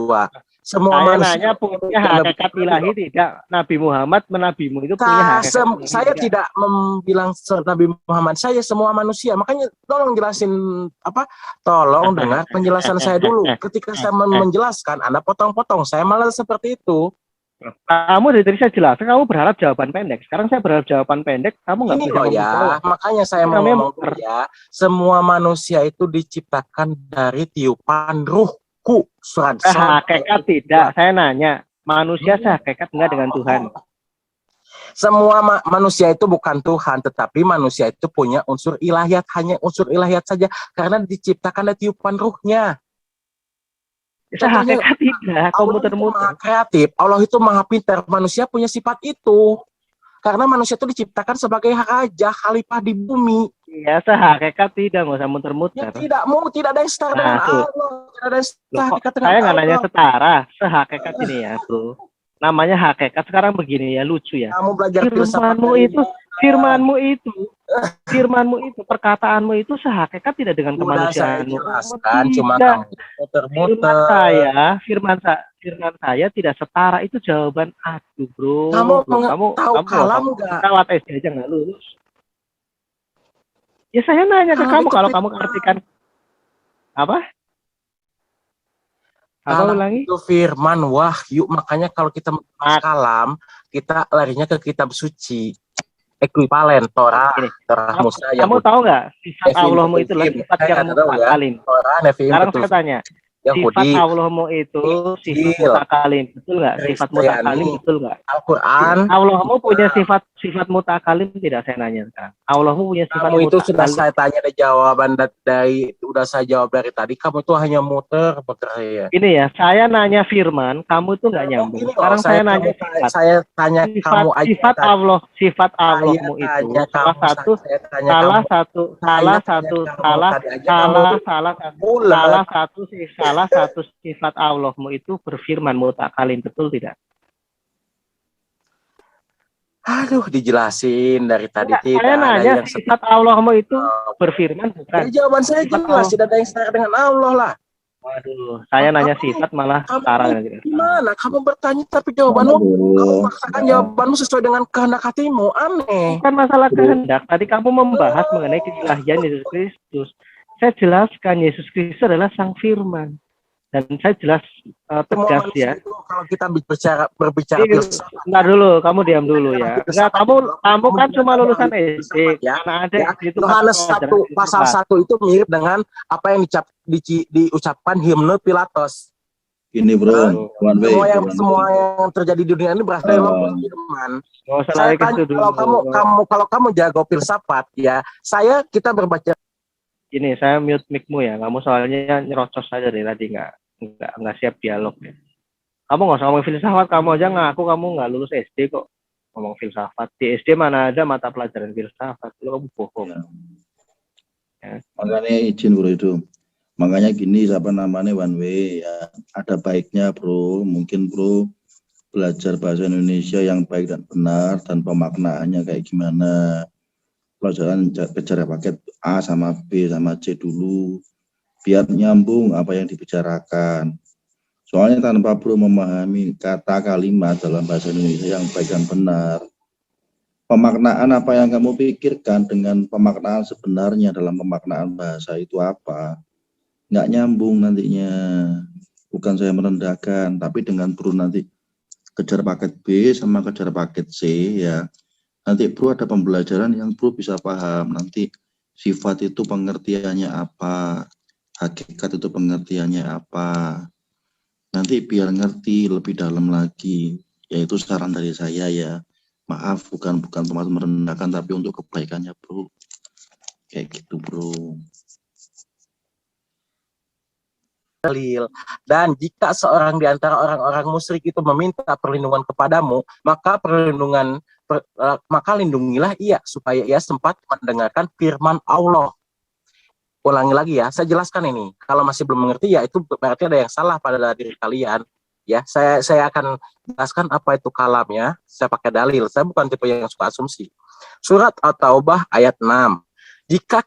Semua Saya manusia nanya punya hakikat ilahi tidak? Nabi Muhammad menabimu itu punya hakikat ilahi saya tidak membilang Nabi Muhammad, saya semua manusia. Makanya tolong jelasin tolong dengar penjelasan saya dulu. Ketika saya menjelaskan Anda potong-potong, saya malah seperti itu. Kamu dari tadi saya jelaskan, kamu berharap jawaban pendek. Sekarang saya berharap jawaban pendek, kamu nggak Ini bisa loh ngomong ya, jawab. makanya saya mau ngomong ya, semua manusia itu diciptakan dari tiupan ruhku, surat Shad. Hakikat tidak, saya nanya, manusia sehakikat enggak dengan Tuhan? Semua manusia itu bukan Tuhan, tetapi manusia itu punya unsur ilahiyat, hanya unsur ilahiyat saja, karena diciptakan dari tiupan ruhnya. Sehakikat tidak, kamu muter-muter. Maha kreatif, Allah itu maha pintar, manusia punya sifat itu. Karena manusia itu diciptakan sebagai raja, khalifah di bumi. Iya, sehakikat tidak, nggak usah muter-muter. Ya, tidak ada yang setara dengan Allah. Tidak ada yang sehakikat dengan saya nggak Allah. nanya setara, sehakikat ini ya, bro. Namanya hakikat sekarang begini ya, lucu ya. Kamu belajar firmanmu itu, perkataanmu itu sehakikat tidak dengan kemanusiaanmu. Cuma kamu muter-muter. Firman saya tidak setara, itu jawaban aduh, bro. Kamu tahu kalam nggak? Lewat SD aja nggak lulus. Ya saya nanya ke kamu, kalau kamu artikan apa? Apa ulangi? Itu firman wahyu, makanya kalau kita kalam, kita larinya ke kitab suci. Ekuivalen Torah Musa. Kamu tahu nggak sifat Allahmu itu sifat yang mutakalin? Sekarang saya tanya, sifat Allahmu itu sifat mutakalin, betul nggak? Sifat mutakalin betul nggak? Al-Quran. Allahmu punya sifat mutakalin tidak, saya nanya sekarang. Allahmu punya sifat mutakalin. Itu sudah saya tanya ada jawaban udah saya jawab dari tadi. Kamu itu hanya muter bekerja. Ini ya, saya nanya firman, kamu itu nggak nyambung. Sekarang saya nanya sifat. Saya tanya kamu aja. Sifat Allahmu itu salah satu sifat Allahmu itu berfirman mutakalin, betul tidak? Aduh, dijelasin dari tadi tidak. Saya nanya sifat Allahmu itu berfirman bukan? Jawaban saya jelas, tidak ada yang setara dengan Allah lah. Waduh, saya nanya sifat malah setara. Gimana? Kamu bertanya tapi jawabanmu, kamu paksakan jawabanmu sesuai dengan kehendak hatimu. Aneh. Bukan masalah kehendak. Tadi kamu membahas mengenai keilahian Yesus Kristus. Saya jelaskan Yesus Kristus adalah Sang Firman. Dan saya jelas tegas ya. Kalau kita berbicara Bentar dulu, kamu diam dulu ya. Enggak, kamu kan cuma lulusan SD. Karena ada itu Yohanes 1 pasal 1 itu mirip dengan apa yang diucapkan himne Pilatus. Ini bro, semua yang terjadi di dunia ini berasal dari firman. Saya tanya, kalau kamu jago filsafat ya, kita berbaca. Ini saya mute mic-mu ya. Kamu soalnya nyerocos saja dari tadi, nggak siap dialog ya. Kamu nggak usah ngomong filsafat, kamu aja ngaku kamu nggak lulus SD kok ngomong filsafat. Di SD mana ada mata pelajaran filsafat? Lu kamu bohong. Ya. Makanya izin bro itu. Makanya gini, one way ya. Ada baiknya bro, mungkin bro belajar bahasa Indonesia yang baik dan benar dan pemaknaannya kayak gimana. Pelajaran bicara paket A sama B sama C dulu biar nyambung apa yang dibicarakan. Soalnya tanpa bro memahami kata kalimat dalam bahasa Indonesia yang baik dan benar, pemaknaan apa yang kamu pikirkan dengan pemaknaan sebenarnya dalam pemaknaan bahasa itu apa, nggak nyambung nantinya. Bukan saya merendahkan, tapi dengan bro nanti kejar paket B sama kejar paket C ya, nanti bro ada pembelajaran yang bro bisa paham. Nanti sifat itu pengertiannya apa, hakikat itu pengertiannya apa. Nanti biar ngerti lebih dalam lagi. Yaitu saran dari saya ya. Maaf, bukan bermaksud merendahkan, tapi untuk kebaikannya bro. Kayak gitu bro. Dan jika seorang di antara orang-orang musyrik itu meminta perlindungan kepadamu, maka maka lindungilah ia supaya ia sempat mendengarkan firman Allah. ulangi lagi ya, saya jelaskan ini. Kalau masih belum mengerti ya itu berarti ada yang salah pada diri kalian. Ya, saya akan jelaskan apa itu kalamnya. Saya pakai dalil. Saya bukan tipe yang suka asumsi. Surat At-Taubah ayat 6. Jika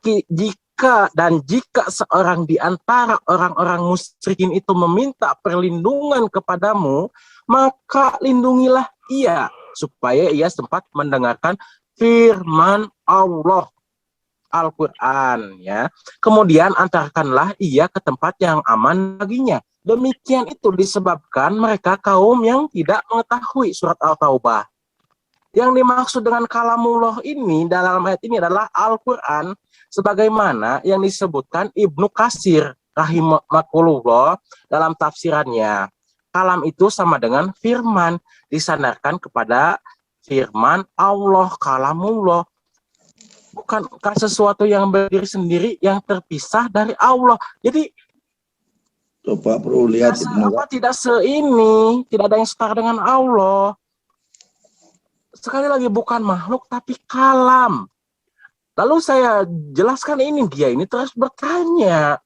seorang di antara orang-orang musyrikin itu meminta perlindungan kepadamu, maka lindungilah ia supaya ia sempat mendengarkan firman Allah Al-Quran, ya. Kemudian antarkanlah ia ke tempat yang aman baginya. Demikian itu disebabkan mereka kaum yang tidak mengetahui surat Al-Taubah. Yang dimaksud dengan kalamullah ini dalam ayat ini adalah Al-Quran, sebagaimana yang disebutkan Ibnu Katsir rahimahullah dalam tafsirannya. Kalam itu sama dengan firman, disandarkan kepada firman Allah, kalamullah. Bukankah sesuatu yang berdiri sendiri yang terpisah dari Allah. Jadi Coba perlu lihat apa tidak tidak ada yang setara dengan Allah. Sekali lagi bukan makhluk tapi kalam. Lalu saya jelaskan ini, dia ini terus bertanya.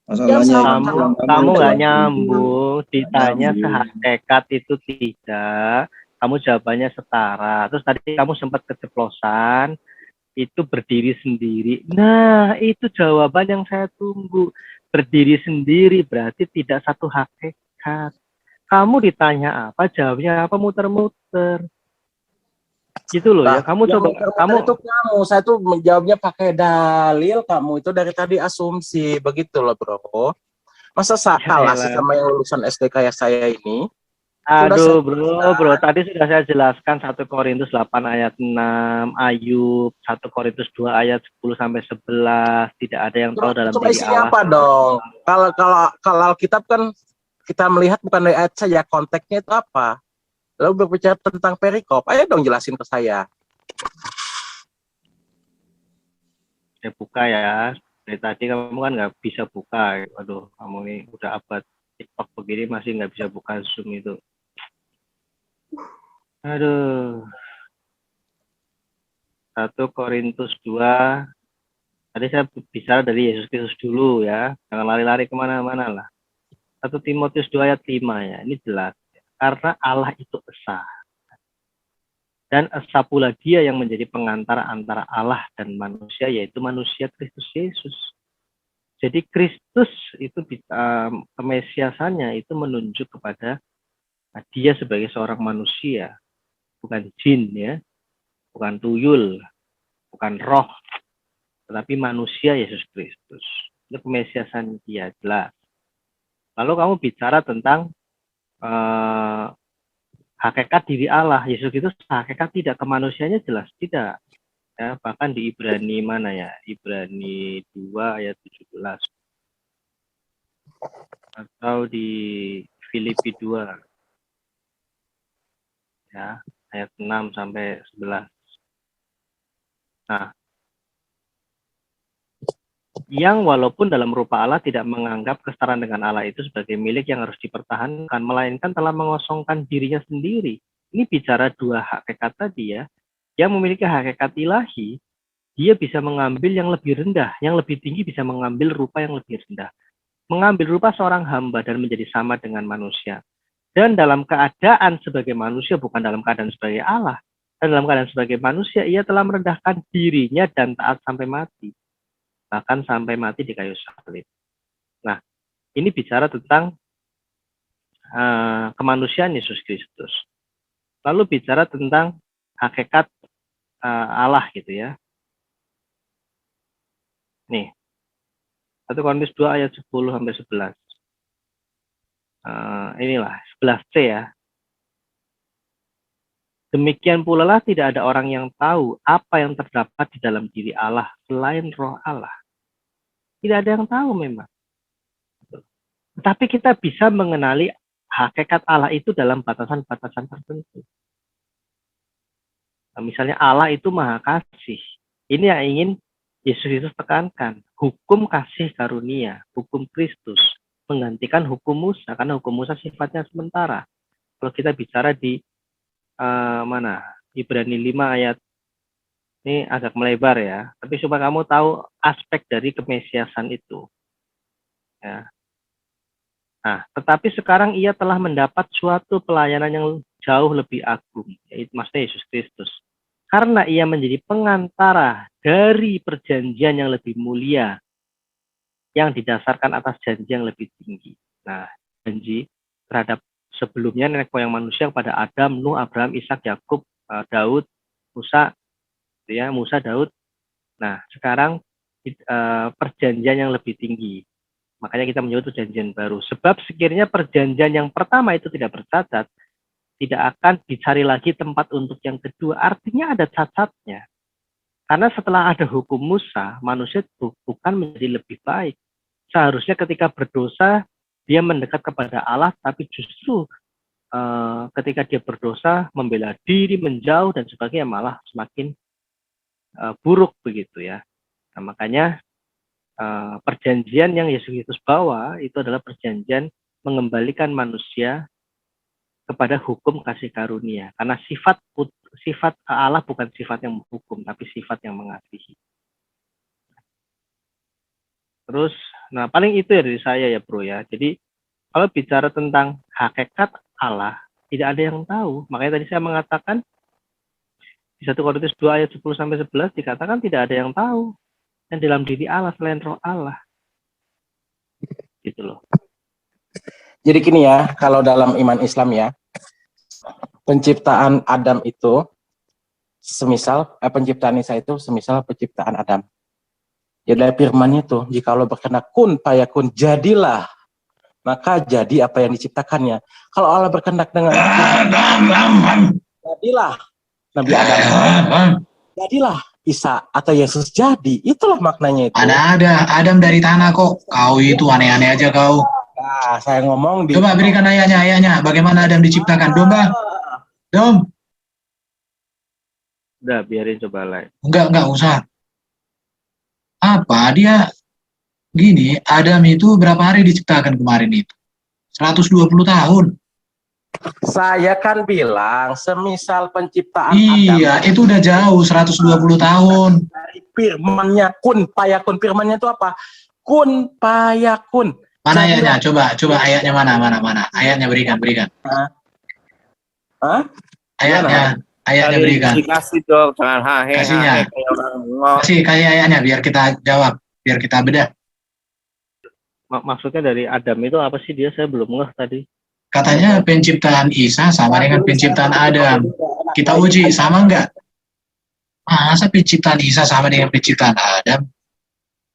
masalahnya Kamu nggak nyambung, ditanya sehakikat itu tidak, kamu jawabannya setara. Terus tadi kamu sempat keceplosan, itu berdiri sendiri. Nah, itu jawaban yang saya tunggu. Berdiri sendiri berarti tidak satu hakikat. Kamu ditanya apa, jawabnya apa, muter-muter. Gitu loh ya. Kamu coba, saya tuh menjawabnya pakai dalil, kamu itu dari tadi asumsi, begitu loh bro. Masa salah sih sama yang lulusan SD kayak saya ini? Aduh bro, tadi sudah saya jelaskan 1 Korintus 8 ayat 6, Ayub 1 Korintus 2 ayat 10 sampai 11, tidak ada yang tahu dalam diri Allah. Apa dong? Kalau Alkitab kan kita melihat bukan dari ayat saja, konteksnya itu apa? Lalu berbicara tentang perikop, ayo dong jelasin ke saya. Saya buka ya, dari tadi kamu kan nggak bisa buka. Waduh, kamu ini udah abad TikTok begini masih nggak bisa buka Zoom itu. Aduh. 1 Korintus 2. Tadi saya bicara dari Yesus Kristus dulu ya. Jangan lari-lari kemana-mana lah. 1 Timotius 2 ayat 5 ya. Ini jelas. Karena Allah itu esa. Dan esa pula dia yang menjadi pengantara antara Allah dan manusia, yaitu manusia Kristus Yesus. Jadi Kristus itu kemesiasannya itu menunjuk kepada dia sebagai seorang manusia. Bukan jin ya, bukan tuyul, bukan roh, tetapi manusia Yesus Kristus. Itu kemesiasan dia, jelas. Lalu kamu bicara tentang hakikat diri Allah. Yesus itu hakikat tidak, kemanusiaannya jelas tidak. Ya, bahkan di Ibrani mana ya? Ibrani 2 ayat 17. Atau di Filipi 2. Ya, ayat 6 sampai 11. Nah, yang walaupun dalam rupa Allah tidak menganggap kesetaraan dengan Allah itu sebagai milik yang harus dipertahankan, melainkan telah mengosongkan dirinya sendiri. Ini bicara dua hakikat tadi ya. Yang memiliki hakikat ilahi, dia bisa mengambil yang lebih rendah, yang lebih tinggi bisa mengambil rupa yang lebih rendah. Mengambil rupa seorang hamba dan menjadi sama dengan manusia. Dan dalam keadaan sebagai manusia, bukan dalam keadaan sebagai Allah. Dan dalam keadaan sebagai manusia, ia telah merendahkan dirinya dan taat sampai mati. Bahkan sampai mati di kayu salib. Nah, ini bicara tentang kemanusiaan Yesus Kristus. Lalu bicara tentang hakikat Allah gitu ya. Nih, 1 Korintus 2 ayat 10 sampai 11. Inilah 11C ya. Demikian pula lah tidak ada orang yang tahu apa yang terdapat di dalam diri Allah selain roh Allah. Tidak ada yang tahu memang. Tapi kita bisa mengenali hakikat Allah itu dalam batasan-batasan tertentu. Nah, misalnya Allah itu maha kasih. Ini yang ingin Yesus itu tekankan. Hukum kasih karunia, hukum Kristus menggantikan hukum Musa, karena hukum Musa sifatnya sementara. Kalau kita bicara di mana? Ibrani 5 ayat Ini agak melebar ya, tapi supaya kamu tahu aspek dari kemesiasan itu. Ya. Nah, tetapi sekarang ia telah mendapat suatu pelayanan yang jauh lebih agung, yaitu maksudnya Yesus Kristus. Karena ia menjadi pengantara dari perjanjian yang lebih mulia, yang didasarkan atas janji yang lebih tinggi. Nah, janji terhadap sebelumnya nenek moyang manusia kepada Adam, Nuh, Abraham, Ishak, Yakub, Daud, Musa, ya Musa, Daud. Nah, sekarang perjanjian yang lebih tinggi. Makanya kita menyebut perjanjian baru. Sebab sekiranya perjanjian yang pertama itu tidak bercacat, tidak akan dicari lagi tempat untuk yang kedua. Artinya ada cacatnya. Karena setelah ada hukum Musa, manusia bukan menjadi lebih baik. Seharusnya ketika berdosa, dia mendekat kepada Allah, tapi justru ketika dia berdosa, membela diri, menjauh, dan sebagainya, malah semakin buruk begitu ya. Nah, makanya perjanjian yang Yesus Kristus bawa itu adalah perjanjian mengembalikan manusia kepada hukum kasih karunia. Karena sifat Allah bukan sifat yang menghukum, tapi sifat yang mengasihi. Terus, nah paling itu ya dari saya ya bro ya. Jadi kalau bicara tentang hakikat Allah, tidak ada yang tahu. Makanya tadi saya mengatakan di 1 Korintus 2 ayat 10-11 dikatakan tidak ada yang tahu. Dan dalam diri Allah selain roh Allah. Gitu loh. Jadi gini ya, kalau dalam iman Islam ya, penciptaan Adam itu semisal penciptaan Isa itu semisal penciptaan Adam. Ya dari firman itu, jika Allah berkehendak kun fayakun, jadilah, maka jadi apa yang diciptakannya. Kalau Allah berkehendak dengan jadilah Nabi Adam, jadilah Isa atau Yesus jadi, itulah maknanya itu. Ada Adam dari tanah kok. Kau itu aneh-aneh aja kau. Nah, saya ngomong Coba berikan ayatnya. Bagaimana Adam diciptakan? Dom. Udah, biarin coba live. Enggak usah. Apa dia gini, Adam itu berapa hari diciptakan kemarin itu? 120 tahun. Saya kan bilang semisal penciptaan Iya, Adam, itu udah jauh 120 tahun. dari firmannya kun fayakun, firmannya itu apa? Kun fayakun. Mana ayatnya? Coba ayatnya mana? Ayatnya berikan. Hah? Ayatnya berikan. Kasih dong, jangan hahe. Kasihnya. Kasih ayatnya biar kita jawab, biar kita bedah. Maksudnya dari Adam itu apa sih dia? Saya belum ngeh tadi. Katanya penciptaan Isa sama dengan penciptaan Adam. Kita uji, sama enggak? Masa penciptaan Isa sama dengan penciptaan Adam?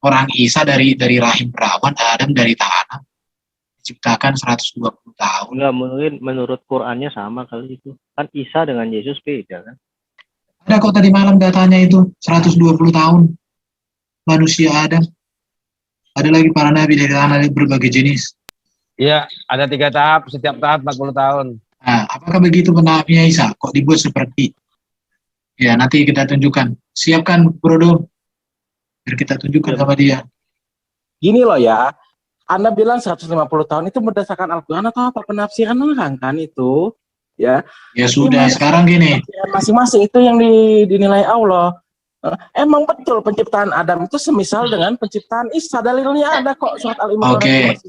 Orang Isa dari rahim perawan, Adam dari tanah. Diciptakan 120 tahun. Enggak, mungkin menurut Qur'annya sama kali itu. Kan Isa dengan Yesus beda kan? Ada kok tadi malam datanya itu 120 tahun. Manusia Adam. Ada lagi para nabi dari tanah berbagai jenis. Iya, ada 3 tahap, setiap tahap 40 tahun. Nah, apakah begitu penahapnya Isa? Kok dibuat seperti? Ya, nanti kita tunjukkan. Siapkan, Bro. Biar kita tunjukkan sama dia. Gini loh ya, Anda bilang 150 tahun itu berdasarkan Al-Quran atau apa? Penafsiran orang kan itu, ya. Ya sudah, sekarang gini. Masing-masing itu yang dinilai Allah. Emang betul penciptaan Adam itu semisal dengan penciptaan Isa. Dalilnya ada kok surat Al-Imran. Oke.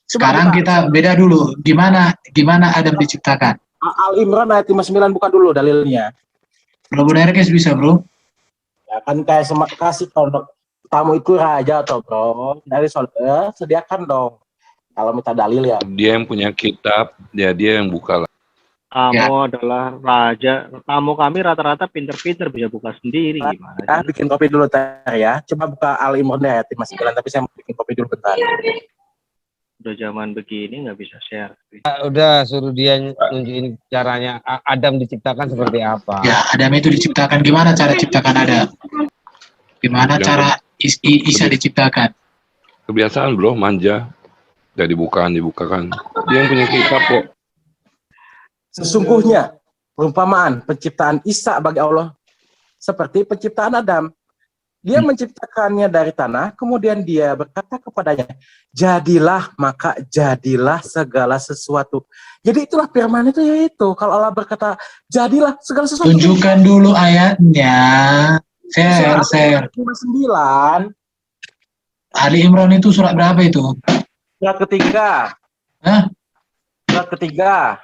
Sekarang kita beda dulu. Gimana Adam diciptakan? Al-Imran ayat 59 buka dulu dalilnya. Bro Derkes bisa, Bro? Ya kan kayak kasih tamu itu raja atau bro dari saudara sediakan dong. Kalau minta dalil ya. Dia yang punya kitab, ya dia yang buka lah. Kamu adalah raja. Tamu kami rata-rata pinter-pinter bisa buka sendiri. Gimana? Bikin kopi dulu ya. Coba buka Al-Imran ayat 59, tapi saya mau bikin kopi dulu bentar. Udah zaman begini nggak bisa share. Udah suruh dia nunjukin caranya Adam diciptakan seperti apa. Ya, Adam itu diciptakan. Gimana cara ciptakan Adam? Gimana cara Isa diciptakan? Kebiasaan bro, manja. Udah dibukakan. Dia yang punya kitab kok. Sesungguhnya perumpamaan penciptaan Isa bagi Allah seperti penciptaan Adam. Dia menciptakannya dari tanah, kemudian dia berkata kepadanya, jadilah, maka jadilah segala sesuatu. Jadi itulah firman itu yaitu, kalau Allah berkata, jadilah segala sesuatu. Tunjukkan dulu ayatnya. Share. 59. Ali Imran itu surat berapa itu? Surat ketiga. Hah? Surat ketiga.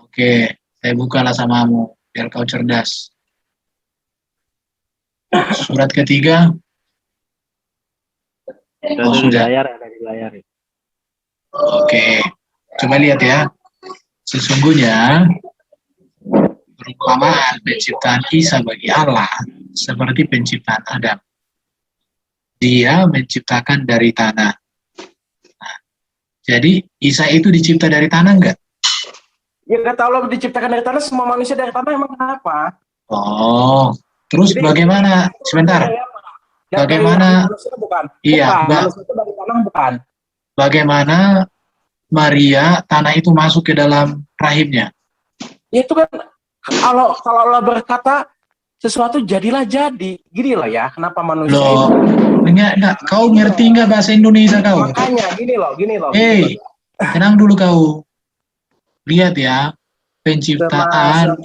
Oke, saya bukalah samamu biar kau cerdas. Surat ketiga. Oh, Ada di sudah. layar, ada di layar. Oke, coba lihat ya. Sesungguhnya perumpamaan penciptaan Isa bagi Allah seperti penciptaan Adam. Dia menciptakan dari tanah. Nah, jadi Isa itu dicipta dari tanah enggak? Ya kata Allah diciptakan dari tanah, semua manusia dari tanah, emang kenapa? Oh, terus Jadi, bagaimana? Sebentar. dari Bagaimana? manusia bukan? Iya, Bukan, Mbak. manusia itu dari tanah bukan? Bagaimana Maria tanah itu masuk ke dalam rahimnya? Ya itu kan kalau Allah berkata sesuatu jadilah jadi, gini loh ya. Kenapa manusia Loh, itu? enggak, kau ngerti enggak bahasa Indonesia kau? Makanya gini loh. Hei, tenang dulu kau. Lihat ya, penciptaan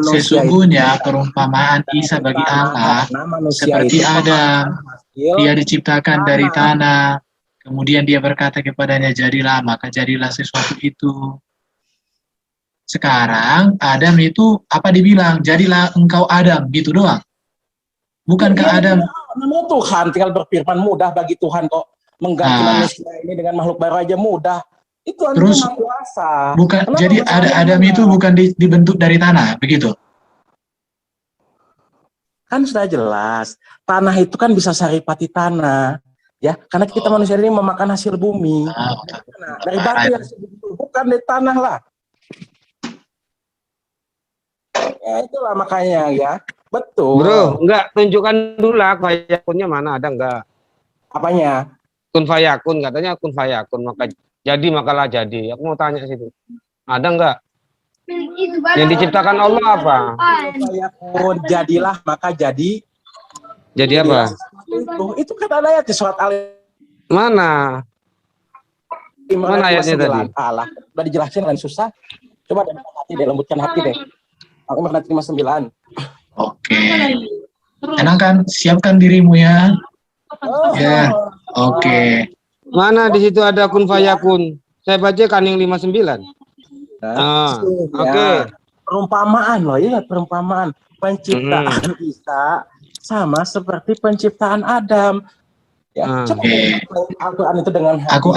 sesungguhnya perumpamaan Isa bagi Allah seperti Adam. Dia diciptakan dari tanah, kemudian dia berkata kepadanya, jadilah, maka jadilah sesuatu itu. Sekarang Adam itu apa dibilang? Jadilah engkau Adam, gitu doang. Bukankah Adam? Namanya Tuhan, tinggal berfirman, mudah bagi Tuhan kok mengganti manusia ini dengan makhluk baru aja mudah. Itu Terus Maha Kuasa. bukan, Kenapa jadi Adam itu bukan dibentuk dari tanah, begitu? Kan sudah jelas, tanah itu kan bisa saripati tanah, ya, karena kita manusia ini memakan hasil bumi. Dari batu yang sebegitu, bukan dari tanah lah. Ya itulah makanya ya, betul. Bro, enggak, tunjukkan dulu lah fayakunnya mana, ada enggak? Apanya? Kun fayakun, katanya kun fayakun, maka jadi makalah jadi. Aku mau tanya situ. Ada enggak? Yang diciptakan Allah apa? Fayakun, jadilah maka jadi. Jadi apa? Itu kan ada ayat di surat Mana? Imran Mana ayatnya tadi? Allah, udah dijelasin kan susah. Coba deh, hati deh, lembutkan hati deh. Imran 59. Oke. Tenangkan, siapkan dirimu ya. Ya, oke. Mana di situ ada kun fayakun? Saya baca kan yang 59. Oke. Perumpamaan loh, ya perumpamaan. Penciptaan Isa sama seperti penciptaan Adam. Ya, coba Al-Quran itu dengan Aku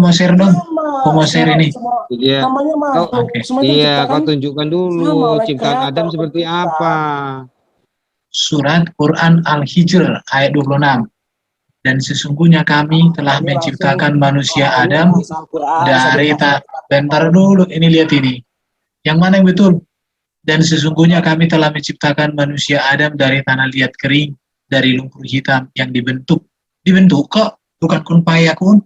mau share dong. Aku mau share ini. Iya. Namanya makhluk. Iya, kau tunjukkan dulu ciptaan Adam seperti apa. Surat Quran Al-Hijr ayat 26. Dan sesungguhnya kami telah menciptakan manusia Adam dari bentar dulu, ini lihat ini. Yang mana yang betul? Dan sesungguhnya kami telah menciptakan manusia Adam dari tanah liat kering, dari lumpur hitam yang dibentuk. Dibentuk kok, bukan kun fayakun.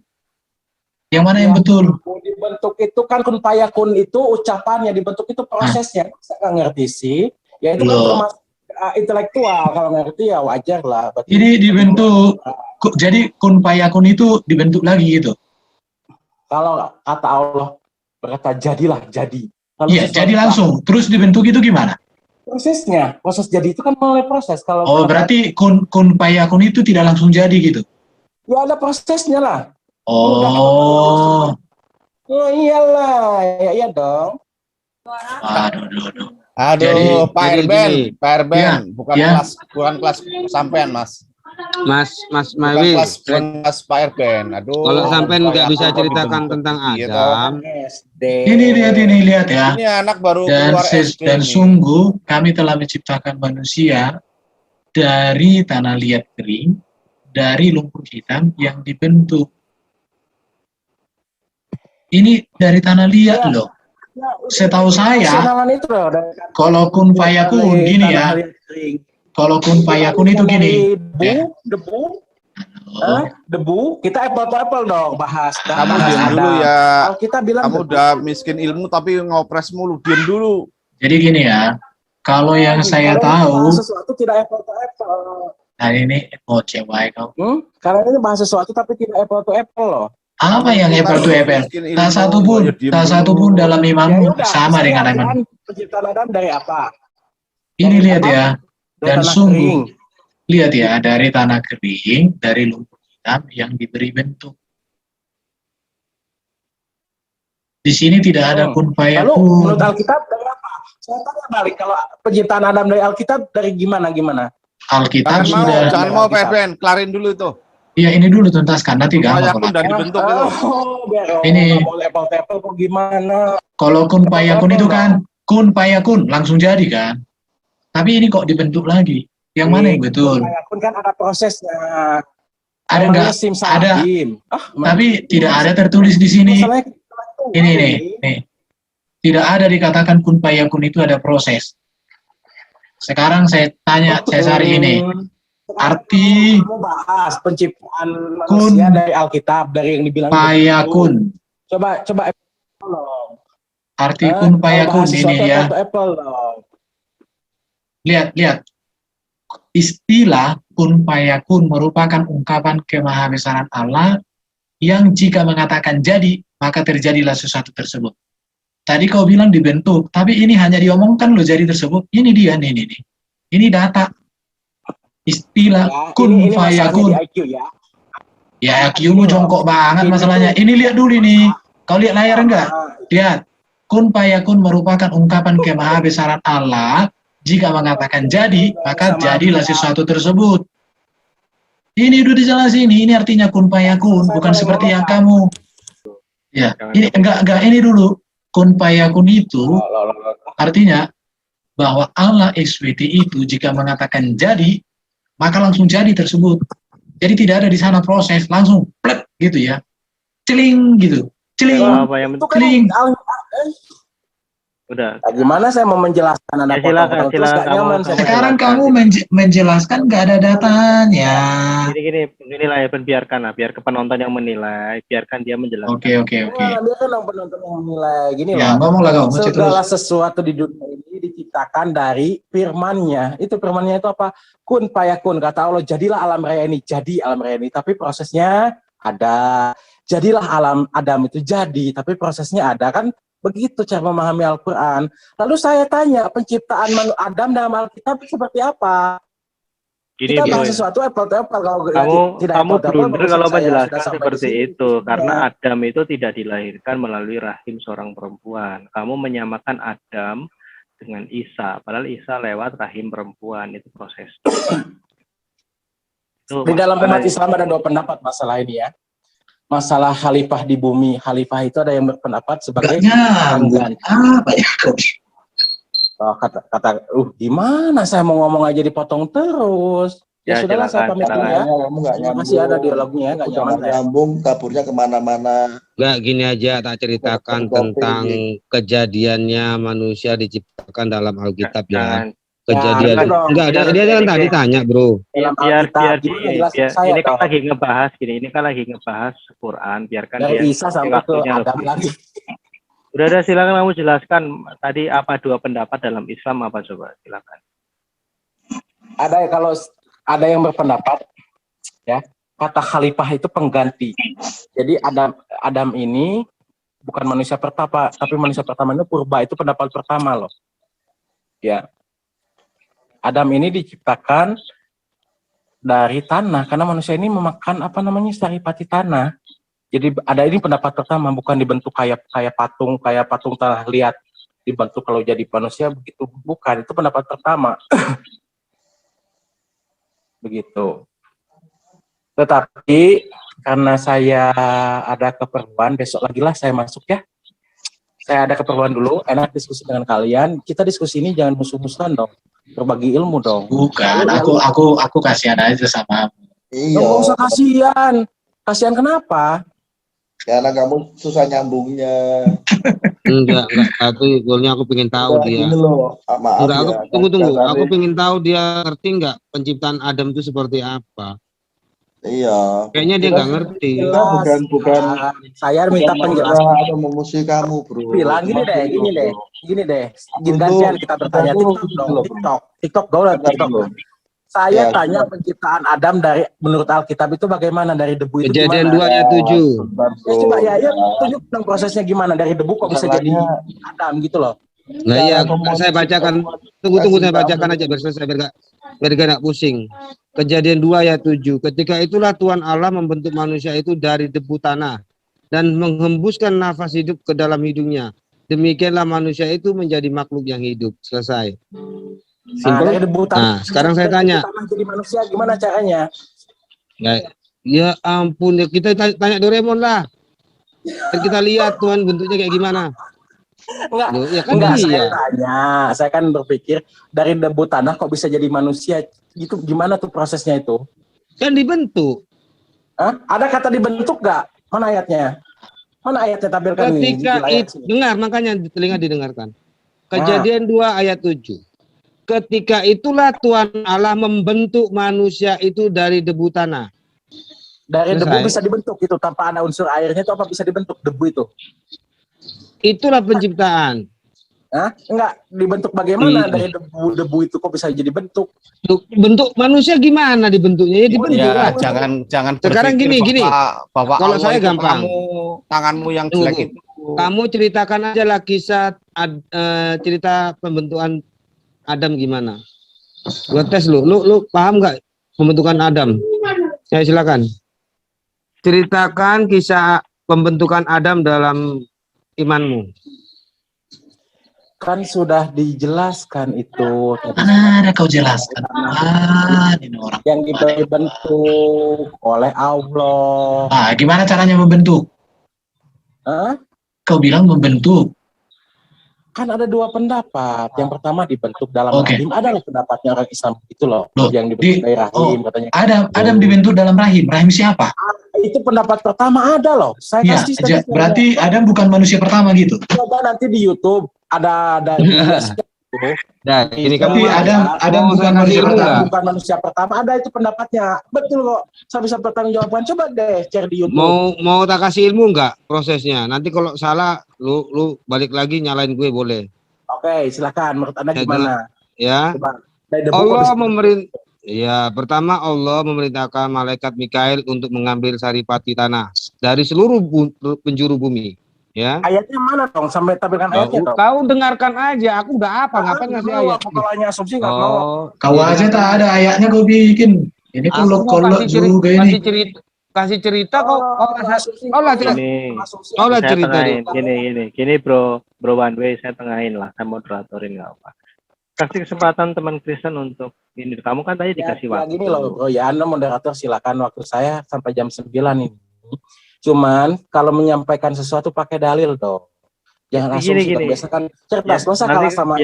Yang mana yang betul? Dibentuk itu kan kun fayakun itu ucapannya, dibentuk itu prosesnya. Saya nggak ngerti sih. Ya itu kan termasuk intelektual, kalau ngerti ya wajar lah. Ini dibentuk, jadi kun fayakun itu dibentuk lagi gitu. Kalau kata Allah berkata jadilah, jadi. Iya, jadi langsung. Terus dibentuk itu gimana? Prosesnya, proses jadi itu kan melalui proses. Kalau berarti kun fayakun itu tidak langsung jadi gitu? Ya ada prosesnya lah. Oh. Oh iyalah, ya iya dong. Aduh, Pak Erben, bukan kelas sampean, Mas. Mas Mawi, bukan kelas Pak Erben. Aduh. Kalau sampean nggak bisa ceritakan tentang Adam. Ini lihat ya. Ini anak baru keluar SD. Dan sungguh kami telah menciptakan manusia dari tanah liat kering, dari lumpur hitam yang dibentuk. Ini dari tanah liat loh. Setahu saya, kalau kun fayakun gini ya. Kalau kun fayakun itu gini. Debu, kita apple to apple dong bahas. Kamu diam dulu ya. Kalau kita bilang kamu udah miskin ilmu tapi ngopres mulu, diam dulu. Jadi gini ya, kalau yang saya tahu sesuatu tidak apple to apple. Nah ini cewek kau. Karena ini bahas sesuatu tapi tidak apple to apple loh. Apa yang apple to apple? Tak satu pun dalam imanmu sama dengan iman. Penciptaan Adam dari apa? Ini lihat ya. Dan sungguh Lihat ya, dari tanah kering, dari lumpur hitam yang diberi bentuk. Di sini tidak ada kun Lalu fayakun. menurut Alkitab dari apa? Saya tanya balik, kalau penciptaan Adam dari Alkitab dari gimana? Alkitab sudah. Jangan mau Pak Ben, kelarin dulu itu. Ya ini dulu tuntaskan, nanti gampang. Fayakun dan dibentuk itu. Ini. Mau level-level kok gimana? Kalau kun fayakun itu kan kun fayakun langsung jadi kan. Tapi ini kok dibentuk lagi. Yang mana yang betul? Fayakun kan ada prosesnya. Ada nggak? Ada. Tapi tidak ada tertulis di sini. Ini nih. Tidak ada dikatakan kun fayakun itu ada proses. Sekarang saya tanya, saya cari ini. Arti kamu bahas penciptaan manusia dari Alkitab, dari yang dibilang fayakun. Coba Arti kun fayakun ini ya. Lihat. Istilah kun fayakun merupakan ungkapan kemahabesaran Allah yang jika mengatakan jadi, maka terjadilah sesuatu tersebut. Tadi kau bilang dibentuk, tapi ini hanya diomongkan loh jadi tersebut. Ini dia nih. Ini data. Istilah kun fayakun. Ya IQ-mu jongkok banget masalahnya. Ini lihat dulu ini. Kau lihat layar enggak? Lihat. Kun fayakun merupakan ungkapan kemahabesaran Allah. Jika mengatakan jadi, maka jadilah sesuatu tersebut. Ini udah dijelasin. Ini artinya kun fayakun, bukan seperti yang kamu. Ya, ini enggak ini dulu. Kun fayakun itu artinya bahwa Allah SWT itu jika mengatakan jadi, maka langsung jadi tersebut. Jadi tidak ada di sana proses, langsung plek gitu ya. Celing gitu. Celing. Celing. Udah. Nah, gimana saya mau menjelaskan Anda silakan sekarang kamu menjelaskan nggak ada datanya. Gini lah ya, biarkan lah, biar ke penonton yang menilai, biarkan dia menjelaskan. Oke. Biarkan penonton yang menilai. Gini ya, loh. Ngomonglah kau. Segala sesuatu di dunia ini diciptakan dari firman-Nya. Itu firman-Nya itu apa? Kun fayakun, kata Allah, jadilah alam raya ini, jadi alam raya ini. Tapi prosesnya ada. Jadilah alam Adam itu jadi, tapi prosesnya ada kan? Begitu cara memahami Al-Quran. Lalu saya tanya, penciptaan Adam dalam Alkitab seperti apa? Kita bahas sesuatu apple-to-apple. Kamu blunder kalau menjelaskan seperti itu. Karena Adam itu tidak dilahirkan melalui rahim seorang perempuan. Kamu menyamakan Adam dengan Isa. Padahal Isa lewat rahim perempuan. Itu proses. Di dalam umat Islam ada dua pendapat masalah ini ya. Masalah khalifah di bumi, khalifah itu ada yang berpendapat sebagai pengganti. Apa ya? Gimana saya mau ngomong aja dipotong terus. Ya sudahlah, saya pamit dulu ya. Masih ada dialognya, nggak nyaman saya. Nyambung, kaburnya kemana-mana. Nggak, gini aja tak ceritakan tentang kejadiannya manusia diciptakan dalam Alkitab ya. Kejadian enggak ada, dia kan tadi tanya bro. Biar ini kan lagi ngebahas Quran, biarkan dia Isa sampai ke Adam lagi. Udah silakan kamu jelaskan tadi apa dua pendapat dalam Islam apa coba silakan. Ada yang berpendapat ya, kata khalifah itu pengganti. Jadi Adam ini bukan manusia pertama, tapi manusia pertama itu purba, itu pendapat pertama loh. Ya. Adam ini diciptakan dari tanah karena manusia ini memakan saripati tanah. Jadi ada ini pendapat pertama, bukan dibentuk kayak patung tanah liat dibentuk kalau jadi manusia begitu, bukan, itu pendapat pertama. Begitu. Tetapi karena saya ada keperluan, besok lagi lah saya masuk ya. Saya ada keperluan dulu, enak diskusi dengan kalian. Kita diskusi ini jangan musuh-musuhan dong. Berbagi ilmu dong. Bukan, aku kasihan aja sama. Iya. Nggak usah kasihan. Kasihan kenapa? Karena kamu susah nyambungnya. Enggak, tapi goalnya aku pengen tahu dia. Ini loh, maaf enggak, aku ya, tunggu. Aku pengen tahu dia ngerti nggak penciptaan Adam itu seperti apa. Iya. Kayaknya dia nggak ngerti. Kita bukan. Saya minta penjelasan. Atau memusuhi kamu, bro. Bilang gini deh. Gantian kita bertanya TikTok gaul TikTok. Saya tanya penciptaan Adam menurut Alkitab itu bagaimana, dari debu itu Kejadian 2 gimana? ayat 7. Coba ya tunjuk dong prosesnya gimana dari debu kok bisa jadi Adam gitu loh. Nah iya, saya bacakan. Tunggu saya bacakan aja biar selesai biar gak pusing. Kejadian 2 ayat 7. Ketika itulah Tuhan Allah membentuk manusia itu dari debu tanah dan menghembuskan nafas hidup ke dalam hidungnya. Demikianlah manusia itu menjadi makhluk yang hidup. Selesai. Simpel. Nah, sekarang saya tanya. Jadi manusia gimana caranya? Ya ampun, ya kita tanya Doraemon lah. Kita lihat Tuhan bentuknya kayak gimana. Enggak, loh, ya kan enggak iya. saya kan berpikir dari debu tanah kok bisa jadi manusia, itu gimana tuh prosesnya itu? Kan dibentuk. Hah? Ada kata dibentuk nggak? Mana ayatnya? Mana ayatnya tampilkan Ketika dengar, makanya di telinga didengarkan. Kejadian 2 ayat 7. Ketika itulah Tuhan Allah membentuk manusia itu dari debu tanah. Dari debu bisa dibentuk itu tanpa ada unsur airnya, itu apa bisa dibentuk debu itu? Itulah penciptaan. Hah? Enggak, dibentuk bagaimana dari debu itu kok bisa jadi bentuk? Bentuk manusia gimana dibentuknya? Ya dibentuk lah. Jangan Sekarang gini. bahwa Kalau saya gampang. Tanganmu yang jelek itu. Kamu ceritakan aja lah kisah cerita pembentukan Adam gimana? Gua tes lu paham nggak pembentukan Adam? Ya silakan. Ceritakan kisah pembentukan Adam dalam imanmu. Kan sudah dijelaskan itu. Mana ada kau jelaskan? Ini orang. Yang dibentuk oleh Allah. Gimana caranya membentuk? Hah? Kau bilang membentuk. Kan ada dua pendapat. Yang pertama dibentuk dalam rahim. Adalah pendapatnya orang Islam itu loh. Yang dibentuk dari rahim katanya. Adam dibentuk dalam rahim. Rahim siapa? Itu pendapat pertama ada loh. Saya kasih. Berarti Adam bukan manusia pertama gitu. Coba nanti di YouTube ada Nah, ini kamu Adam bukan manusia pertama. Bukan manusia pertama, ada itu pendapatnya. Betul kok. Saya bisa bertanggung jawabkan. Coba deh cari di YouTube. Mau tak kasih ilmu enggak prosesnya? Nanti kalau salah lu balik lagi nyalain gue boleh. Oke, silakan. Menurut Anda gimana? Ya. Pertama Allah memerintahkan malaikat Mikail untuk mengambil saripati tanah dari seluruh penjuru bumi. Ya. Ayatnya mana dong? Sampai tampilkan ayatnya dong. Kau dengarkan aja. Aku udah apa? Ngapain ngasih ayat? Kalau hanya asumsi nggak mau. Kau aja tak ada ayatnya kau bikin. Ini kolot juga ini. Kasih cerita kok. Gini bro One Way, saya tengahin lah, saya moderatorin nggak apa. Kasih kesempatan teman Kristen untuk ini. Kamu kan tadi dikasih waktu. Gini loh bro, ya Anda moderator silakan, waktu saya sampai jam 9 ini. Cuman kalau menyampaikan sesuatu pakai dalil dong. Jangan asumsi, biasa kan cerdas, masa kalah sama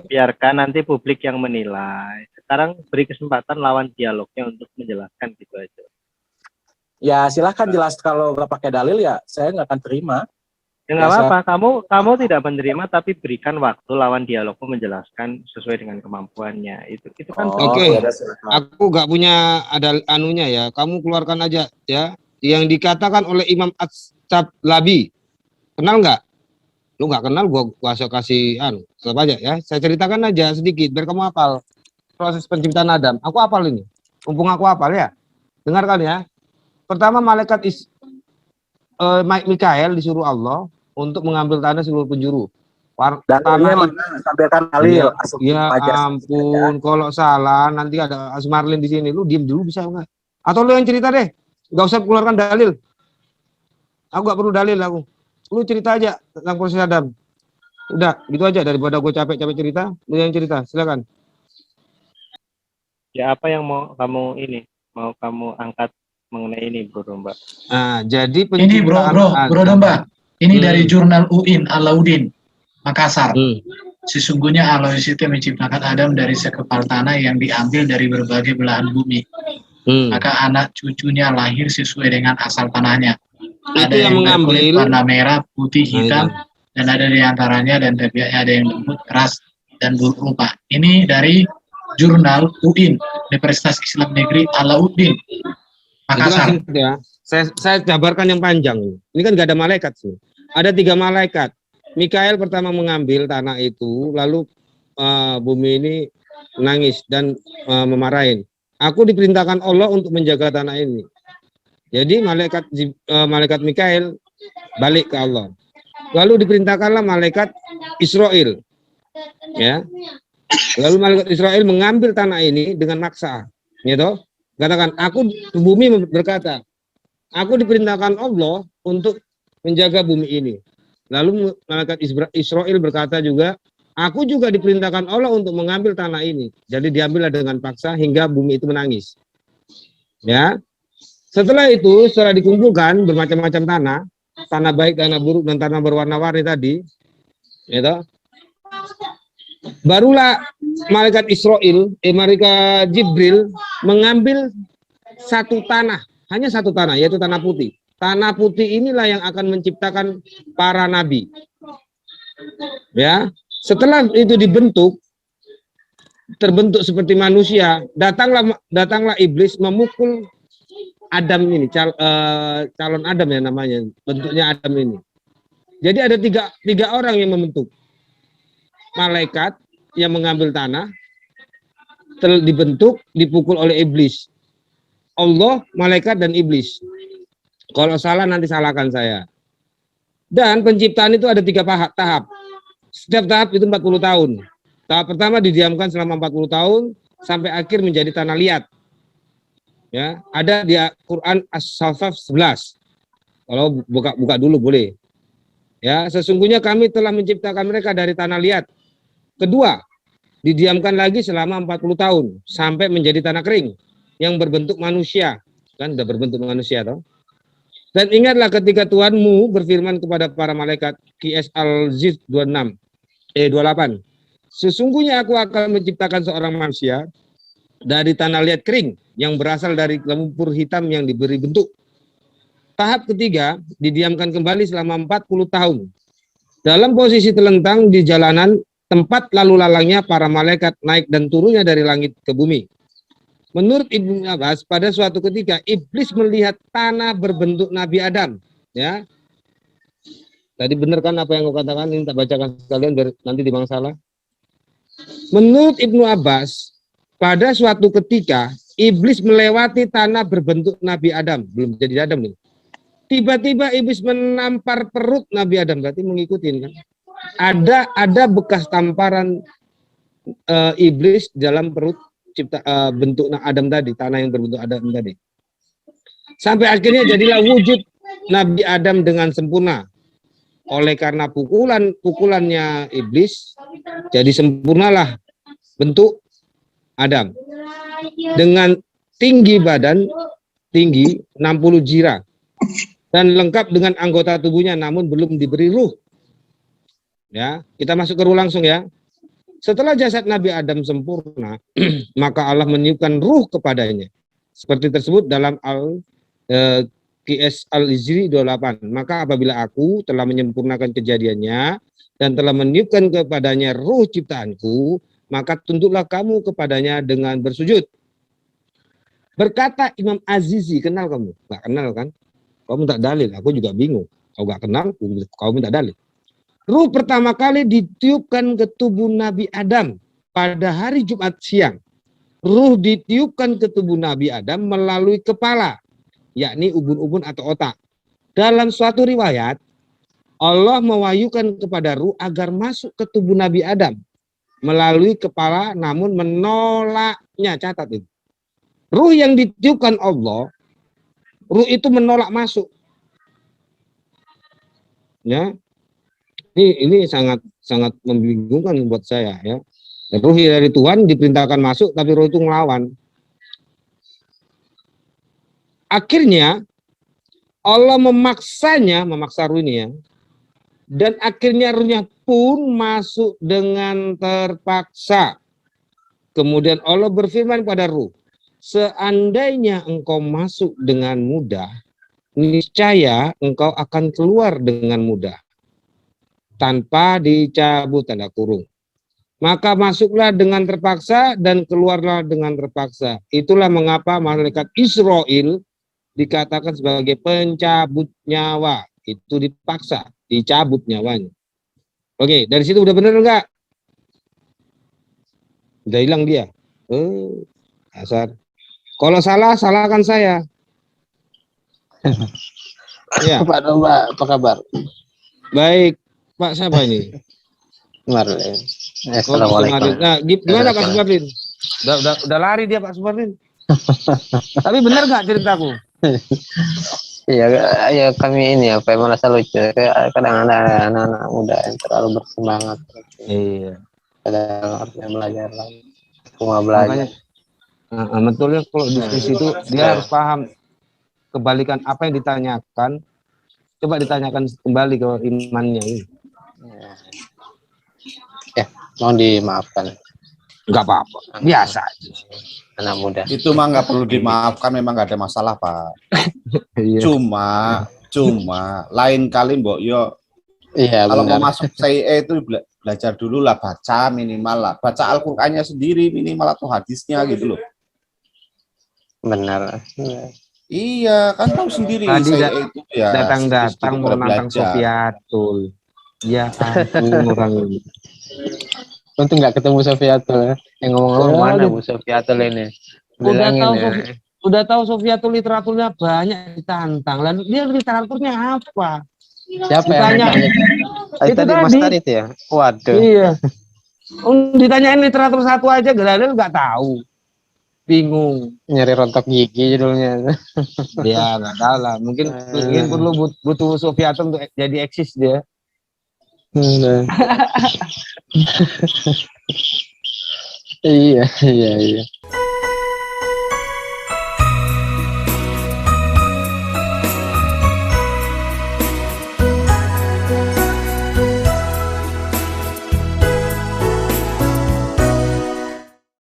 biarkan nanti publik yang menilai. Sekarang beri kesempatan lawan dialognya untuk menjelaskan gitu aja. Ya silahkan jelas, kalau nggak pakai dalil ya saya nggak akan terima. Ya nggak apa-apa, kamu tidak menerima tapi berikan waktu lawan dialogmu menjelaskan sesuai dengan kemampuannya. Itu kan. Oke. Aku nggak punya ada anunya ya. Kamu keluarkan aja ya. Yang dikatakan oleh Imam At-Tablabi. Kenal nggak? Lu nggak kenal, gua kasih tetap aja ya. Saya ceritakan aja sedikit biar kamu hafal proses penciptaan Adam. Aku hafal ini. Mumpung aku hafal ya. Dengarkan ya. Pertama malaikat Mikael disuruh Allah untuk mengambil tanah seluruh penjuru. Tanahnya sampaikan dalil. Ya ampun, kalau salah nanti ada Asmarlin di sini. Lu diem dulu bisa nggak? Atau lu yang cerita deh. Nggak usah keluarkan dalil. Aku nggak perlu dalil aku. Lu cerita aja tentang proses Adam. Udah, gitu aja daripada gue capek-capek cerita. Lu yang cerita, silakan. Ya apa yang mau kamu angkat mengenai ini Bro Domba? Nah, jadi ini Bro Domba. Ini dari jurnal UIN Alauddin Makassar. Sesungguhnya Allah itu menciptakan Adam dari sekepal tanah yang diambil dari berbagai belahan bumi. Maka anak cucunya lahir sesuai dengan asal tanahnya. Ada yang berkulit warna merah, putih, hitam, dan ada di antaranya dan tabiatnya ada yang lembut, keras, dan buruk rupa. Ini dari jurnal UIN, Universitas Islam Negeri Alauddin Makassar. Ya. Saya jabarkan yang panjang. Ini kan nggak ada malaikat sih. Ada 3 malaikat. Mikael pertama mengambil tanah itu, lalu bumi ini menangis dan memarahin. Aku diperintahkan Allah untuk menjaga tanah ini. Jadi malaikat Mikael balik ke Allah. Lalu diperintahkanlah malaikat Israel. Ya. Lalu malaikat Israel mengambil tanah ini dengan maksa. gitu. Katakan, bumi berkata, aku diperintahkan Allah untuk menjaga bumi ini. Lalu malaikat Israel berkata juga, aku juga diperintahkan Allah untuk mengambil tanah ini. Jadi diambillah dengan paksa hingga bumi itu menangis. Ya. Setelah itu, setelah dikumpulkan bermacam-macam tanah baik, tanah buruk, dan tanah berwarna-warni tadi, gitu, barulah malaikat malaikat Jibril mengambil satu tanah, hanya satu tanah, yaitu tanah putih. Tanah putih inilah yang akan menciptakan para nabi. Ya, setelah itu terbentuk seperti manusia, datanglah iblis memukul Adam ini, calon Adam ya namanya, bentuknya Adam ini. Jadi ada tiga orang yang membentuk. Malaikat yang mengambil tanah dibentuk, dipukul oleh iblis. Allah, malaikat, dan iblis. Kalau salah nanti salahkan saya. Dan penciptaan itu ada 3 tahap. Setiap tahap itu 40 tahun. Tahap pertama didiamkan selama 40 tahun sampai akhir menjadi tanah liat. Ya, ada di Quran As-Saffat 11. Kalau buka dulu boleh. Ya, sesungguhnya kami telah menciptakan mereka dari tanah liat. Kedua, didiamkan lagi selama 40 tahun sampai menjadi tanah kering yang berbentuk manusia. Kan udah berbentuk manusia toh. Dan ingatlah ketika Tuhanmu berfirman kepada para malaikat, QS Al-Zid 28. Sesungguhnya aku akan menciptakan seorang manusia dari tanah liat kering yang berasal dari lumpur hitam yang diberi bentuk. Tahap ketiga, didiamkan kembali selama 40 tahun. Dalam posisi telentang di jalanan, tempat lalu lalangnya para malaikat naik dan turunnya dari langit ke bumi. Menurut Ibnu Abbas, pada suatu ketika iblis melihat tanah berbentuk Nabi Adam. Ya, tadi benar kan apa yang kau katakan? Ini tak bacakan sekalian biar nanti timbang salah. Menurut Ibnu Abbas, pada suatu ketika iblis melewati tanah berbentuk Nabi Adam, belum jadi Adam nih. Tiba-tiba iblis menampar perut Nabi Adam, berarti mengikuti kan? Ada bekas tamparan iblis dalam perut bentuk Adam tadi, tanah yang berbentuk Adam tadi. Sampai akhirnya jadilah wujud Nabi Adam dengan sempurna. Oleh karena pukulannya iblis, jadi sempurnalah bentuk Adam. Dengan tinggi badan, tinggi 60 jira. Dan lengkap dengan anggota tubuhnya namun belum diberi ruh. Ya, kita masuk ke ruh langsung ya. Setelah jasad Nabi Adam sempurna, maka Allah meniupkan ruh kepadanya. Seperti tersebut dalam QS Al-Izri 28. Maka apabila aku telah menyempurnakan kejadiannya dan telah meniupkan kepadanya ruh ciptaanku, maka tunduklah kamu kepadanya dengan bersujud. Berkata Imam Azizi, kenal kamu? Nggak kenal kan? Kau minta dalil, aku juga bingung. Kau nggak kenal, kau minta dalil. Ruh pertama kali ditiupkan ke tubuh Nabi Adam pada hari Jumat siang. Ruh ditiupkan ke tubuh Nabi Adam melalui kepala, yakni ubun-ubun atau otak. Dalam suatu riwayat, Allah mewahyukan kepada ruh agar masuk ke tubuh Nabi Adam melalui kepala namun menolaknya. Catat itu. Ruh yang ditiupkan Allah, ruh itu menolak masuk. Ya. Ini sangat membingungkan buat saya ya. Ruh dari Tuhan diperintahkan masuk tapi ruh itu ngelawan. Akhirnya Allah memaksa ruh ini ya. Dan akhirnya ruhnya pun masuk dengan terpaksa. Kemudian Allah berfirman pada ruh, seandainya engkau masuk dengan mudah, niscaya engkau akan keluar dengan mudah. Tanpa dicabut tanda kurung. Maka masuklah dengan terpaksa dan keluarlah dengan terpaksa. Itulah mengapa malaikat Israel dikatakan sebagai pencabut nyawa. Itu dipaksa, dicabut nyawanya. Oke, dari situ udah bener enggak? Udah hilang dia. Asar. Kalau salah, salahkan saya. Ya. Pak Domba, apa kabar? Baik. Pak siapa ini? Assalamualaikum. Nah, gimana Pak Suparlin? Udah lari dia Pak Suparlin. Tapi benar nggak ceritaku? Iya, ya kami ini apa merasa lucu. Kadang ada anak-anak muda yang terlalu bersemangat. Iya. Kadang harusnya belajar lagi. Cuma belajar. Makanya betulnya kalau diskusi itu dia harus paham kebalikan apa yang ditanyakan. Coba ditanyakan kembali ke imannya ini. Ya, mohon dimaafkan. Nggak apa-apa, biasa aja. Anak muda. Itu mah nggak perlu dimaafkan, memang nggak ada masalah, Pak. Iya. Cuma lain kali Mbok Yo, Iya, kalau benar. mau masuk CIE itu belajar dulu lah, baca minimal lah, baca Al-Qur'annya sendiri minimal atau hadisnya gitu loh. Benar. Iya, kan tahu sendiri Tadi CIE itu ya datang-datang mau pada nantang belajar. Sofiatul. Ya ampun orang ini. Untung nggak ketemu Sofiatul ya. Yang ngomong-ngomong mana Bu Sofiatul ini? Udah tahu Sofiatul literaturnya banyak ditantang. Lalu dia literaturnya apa? Siapa Ditanya. yang Itu tadi Mas Tadi itu ya? Waduh. Iya. Ditanyain literatur satu aja Gladel nggak tahu. Bingung. Nyari rontok gigi judulnya. Ya nggak tahu lah. Mungkin perlu butuh Sofiatul untuk jadi eksis dia. Iya.